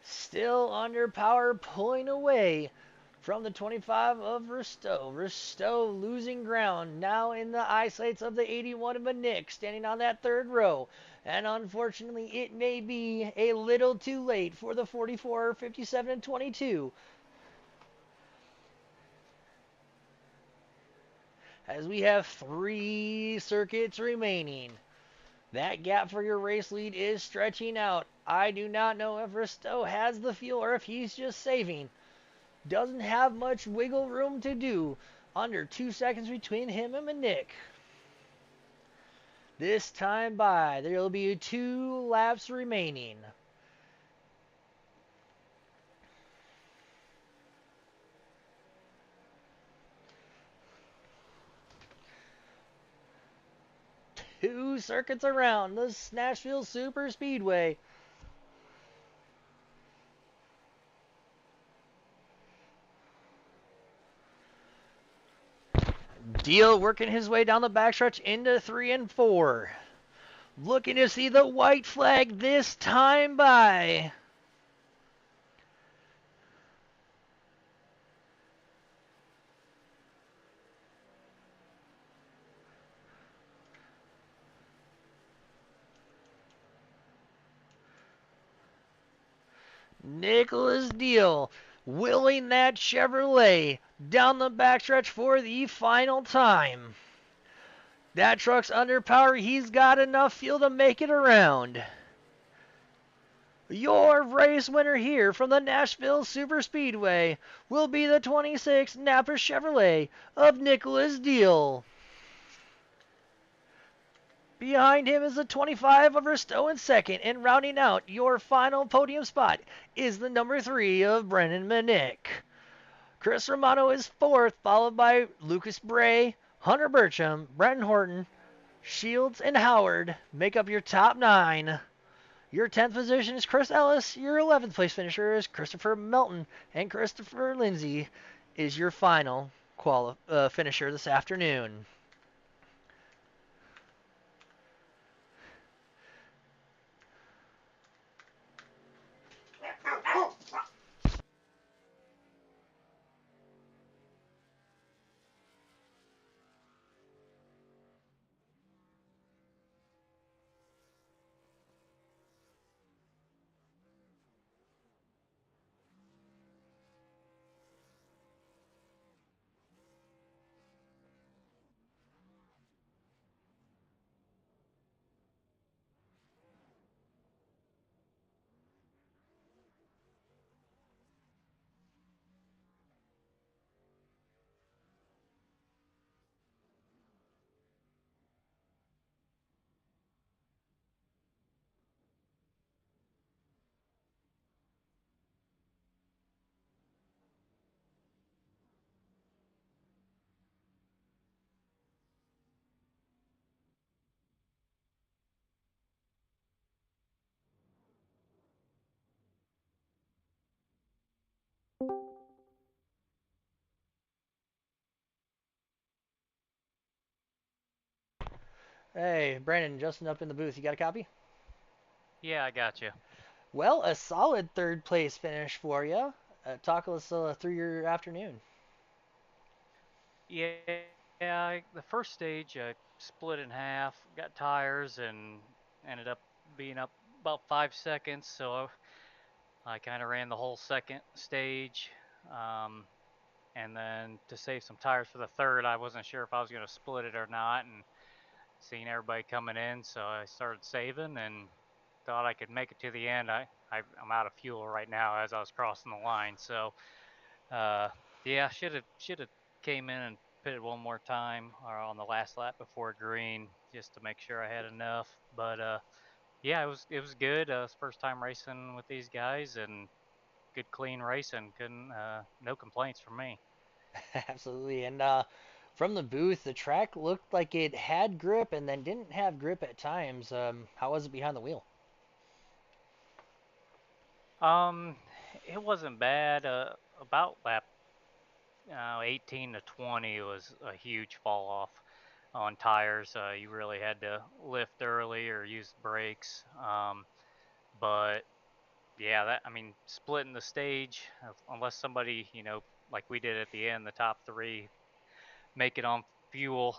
Still under power, pulling away from the 25 of Risto. Risto losing ground, now in the eyesights of the 81 of Manick, standing on that 3rd row. And unfortunately, it may be a little too late for the 44, 57, and 22. As we have 3 circuits remaining. That gap for your race lead is stretching out. I do not know if Risto has the fuel or if he's just saving. Doesn't have much wiggle room to do. Under 2 seconds between him and Manick. This time by, there will be 2 laps remaining. Two circuits around the Nashville Superspeedway. Deal working his way down the backstretch into 3 and 4. Looking to see the white flag this time by. Nicholas Deal willing that Chevrolet down the backstretch for the final time. That truck's under power. He's got enough fuel to make it around. Your race winner here from the Nashville Superspeedway will be the 26 Napa Chevrolet of Nicholas Deal. Behind him is the 25 of Risto in second, and rounding out your final podium spot is the number 3 of Brennan Manick. Chris Romano is 4th, followed by Lucas Bray, Hunter Burcham, Brenton Horton, Shields, and Howard make up your top 9. Your 10th position is Chris Ellis. Your 11th place finisher is Christopher Melton, and Christopher Lindsay is your final finisher this afternoon. Hey, Brandon, Justin up in the booth. You got a copy? Yeah, I got you. Well, a solid third place finish for you. Talk us through your afternoon. The first stage I split in half, got tires, and ended up being up about 5 seconds. So I kind of ran the whole second stage. Um, and then to save some tires for the third, I wasn't sure if I was going to split it or not. And seeing everybody coming in, so I started saving and thought I could make it to the end. I'm out of fuel right now as I was crossing the line. So Uh, yeah, should have came in and pitted one more time or on the last lap before green just to make sure I had enough. But yeah, it was good. It's first time racing with these guys and good clean racing. Couldn't no complaints from me. Absolutely. And from the booth, the track looked like it had grip and then didn't have grip at times. How was it behind the wheel? Um, it wasn't bad. About lap 18 to 20 was a huge fall off on tires. You really had to lift early or use brakes. But yeah, that I mean, splitting the stage, unless somebody, like we did at the end, the top three make it on fuel,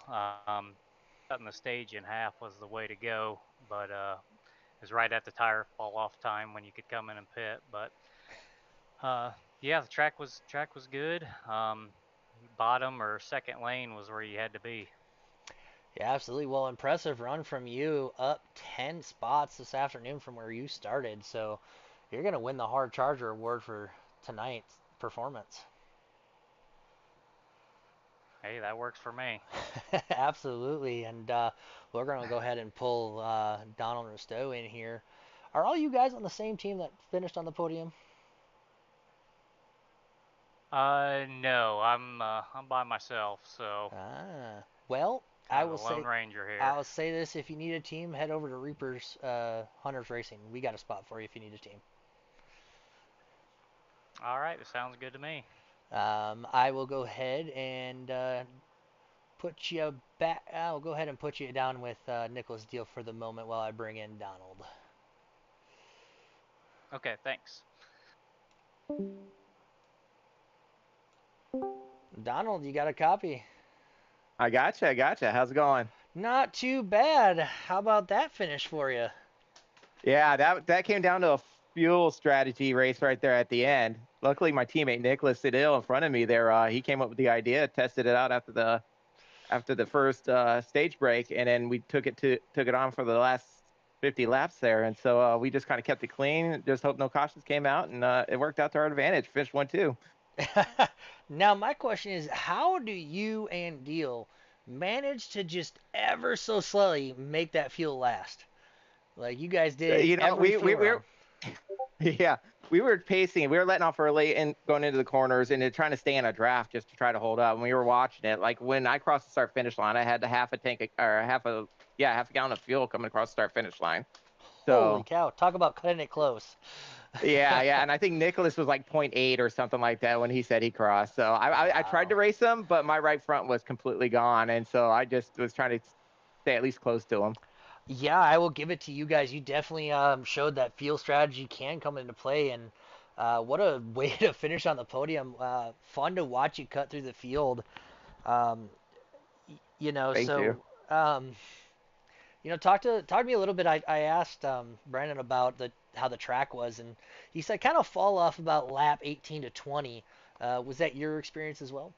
cutting the stage in half was the way to go. But it was right at the tire fall off time when you could come in and pit. But uh, yeah, the track was good. Bottom or second lane was where you had to be. Yeah, absolutely. Well, impressive run from you, up 10 spots this afternoon from where you started. So you're going to win the Hard Charger Award for tonight's performance. Hey, that works for me. Absolutely. And we're going to go ahead and pull Donald Risto in here. Are all you guys on the same team that finished on the podium? No, I'm by myself, so Well, I kind of will the Lone say Ranger here. I'll say this: if you need a team, head over to Reaper's Hunters Racing. We got a spot for you if you need a team. All right, that sounds good to me. I will go ahead and put you back. I'll go ahead and put you down with Nicholas Deal for the moment while I bring in Donald. Okay, thanks. Donald, you got a copy? I gotcha. I gotcha. How's it going? Not too bad. How about that finish for you? Yeah, that came down to a fuel strategy race right there at the end. Luckily, my teammate Nicholas Sedil in front of me there, he came up with the idea, tested it out after the first stage break, and then we took it on for the last 50 laps there. And so we just kind of kept it clean, just hope no cautions came out, and it worked out to our advantage. Finished 1-2. Now, my question is, how do you and Deal manage to just ever so slowly make that fuel last? Like you guys did You know, everything we're wrong. Yeah, we were pacing. We were letting off early and going into the corners and trying to stay in a draft just to try to hold up. And we were watching it. Like when I crossed the start finish line, I had a half a tank or half a gallon of fuel coming across the start finish line. Holy So cow! Talk about cutting it close. yeah. And I think Nicholas was like point 0.8 or something like that when he said he crossed. So I tried to Wow. race him, but my right front was completely gone. And so I just was trying to stay at least close to him. Yeah, I will give it to you guys. You definitely showed that field strategy can come into play, and what a way to finish on the podium. Fun to watch you cut through the field. Um, you know, Thank you. so um, talk to me a little bit. I asked Brandon about the how the track was, and he said kind of fall off about lap 18 to 20. Was that your experience as well?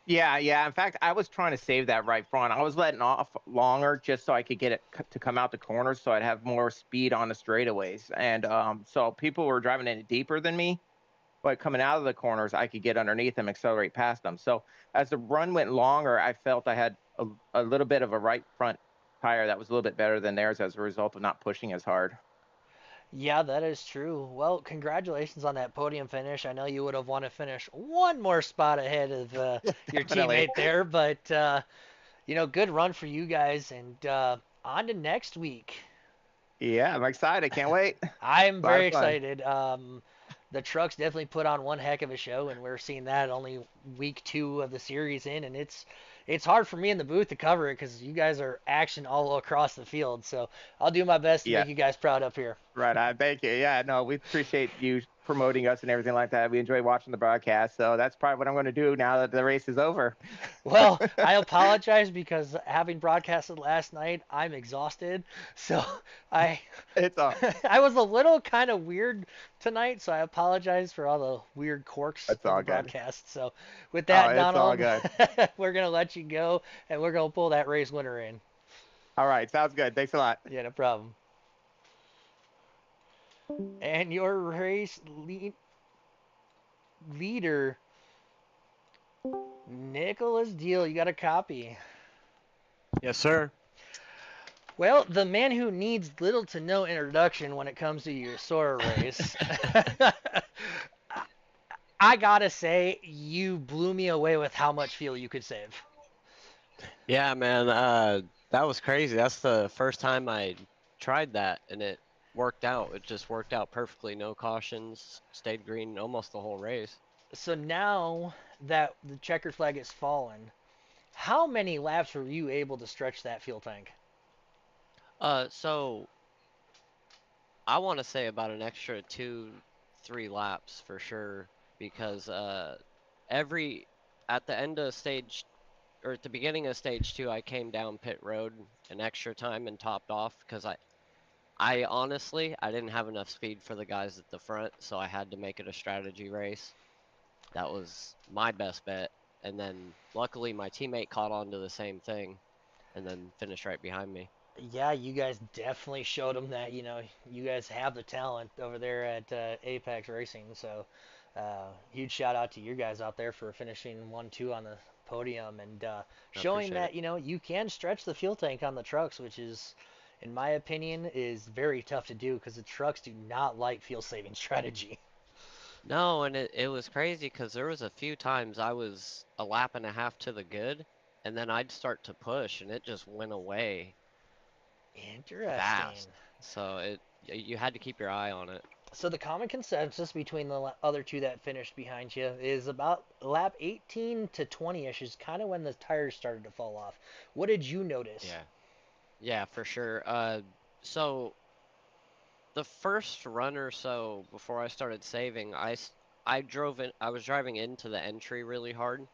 Yeah. In fact, I was trying to save that right front. I was letting off longer just so I could get it to come out the corners, so I'd have more speed on the straightaways. And so people were driving in deeper than me, but coming out of the corners, I could get underneath them, accelerate past them. So as the run went longer, I felt I had a little bit of a right front tire that was a little bit better than theirs as a result of not pushing as hard. Yeah, that is true. Well, congratulations on that podium finish. I know you would have wanted to finish one more spot ahead of your Definitely. teammate there, but good run for you guys. And on to next week. Yeah, I'm excited. I can't wait. I am A lot very of fun. excited. the trucks definitely put on one heck of a show, and we're seeing that only week 2 of the series in, and it's hard for me in the booth to cover it because you guys are action all across the field. So I'll do my best to Yeah. make you guys proud up here. Right on. Thank you. Yeah, no, we appreciate you promoting us and everything like that. We enjoy watching the broadcast. So that's probably what I'm going to do now that the race is over. Well, I apologize because having broadcasted last night, I'm exhausted. So I It's all. I was a little kind of weird tonight, so I apologize for all the weird quirks It's of all the good. broadcast. So with Oh, that, it's all Donald, good. we're gonna let you go, and we're gonna pull that race winner in. All right. Sounds good. Thanks a lot. Yeah, no problem. And your race leader, Nicholas Deal, you got a copy. Yes, sir. Well, the man who needs little to no introduction when it comes to your U.S.O.R.A race. I gotta say, you blew me away with how much fuel you could save. Yeah, man. That was crazy. That's the first time I tried that, and it worked out. It just worked out perfectly. No cautions. Stayed green almost the whole race. So now that the checkered flag has fallen, how many laps were you able to stretch that fuel tank? So I want to say about an extra 2, 3 laps for sure, because every at the end of stage or at the beginning of stage 2, I came down pit road an extra time and topped off because I honestly, I didn't have enough speed for the guys at the front, so I had to make it a strategy race. That was my best bet. And then luckily my teammate caught on to the same thing and then finished right behind me. Yeah, you guys definitely showed them that, you guys have the talent over there at Apex Racing. So, huge shout out to you guys out there for finishing 1-2 on the podium and I showing appreciate that, it. you can stretch the fuel tank on the trucks, which is, in my opinion, is very tough to do because the trucks do not like fuel saving strategy. No, and it was crazy because there was a few times I was a lap and a half to the good, and then I'd start to push and it just went away Interesting. fast. So you had to keep your eye on it. So the common consensus between the other two that finished behind you is about lap 18 to 20ish is kind of when the tires started to fall off. What did you notice? Yeah. Yeah, for sure. So the first run or so before I started saving, I drove in, I was driving into the entry really hard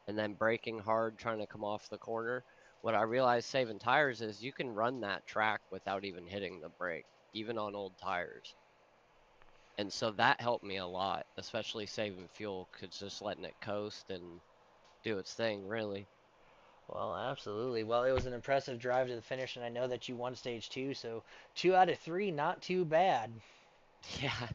and then braking hard trying to come off the corner. What I realized saving tires is you can run that track without even hitting the brake, even on old tires. And so that helped me a lot, especially saving fuel, 'cause just letting it coast and do its thing, really. Well, absolutely. Well, it was an impressive drive to the finish, and I know that you won stage 2, so 2 out of 3, not too bad. Yeah.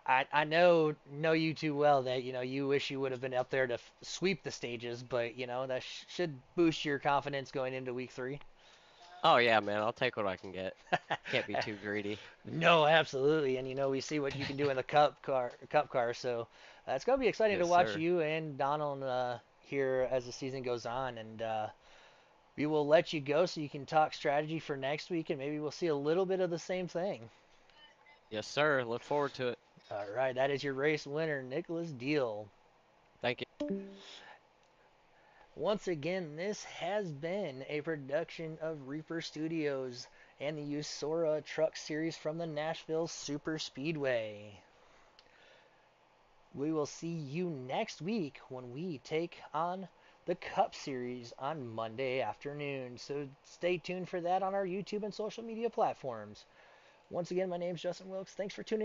I know you too well that you wish you would have been up there to sweep the stages, but that should boost your confidence going into week 3. Oh yeah, man, I'll take what I can get. Can't be too greedy. No, absolutely, and we see what you can do in the cup car. So it's gonna be exciting to Yes, watch sir. you and Donald here as the season goes on, and we will let you go so you can talk strategy for next week, and maybe we'll see a little bit of the same thing. Yes, sir. Look forward to it. All right, that is your race winner, Nicholas Deal. Thank you. Once again, this has been a production of Reaper Studios and the U.S.O.R.A Truck Series from the Nashville Super Speedway. We will see you next week when we take on the Cup Series on Monday afternoon. So stay tuned for that on our YouTube and social media platforms. Once again, my name is Justin Wilkes. Thanks for tuning in.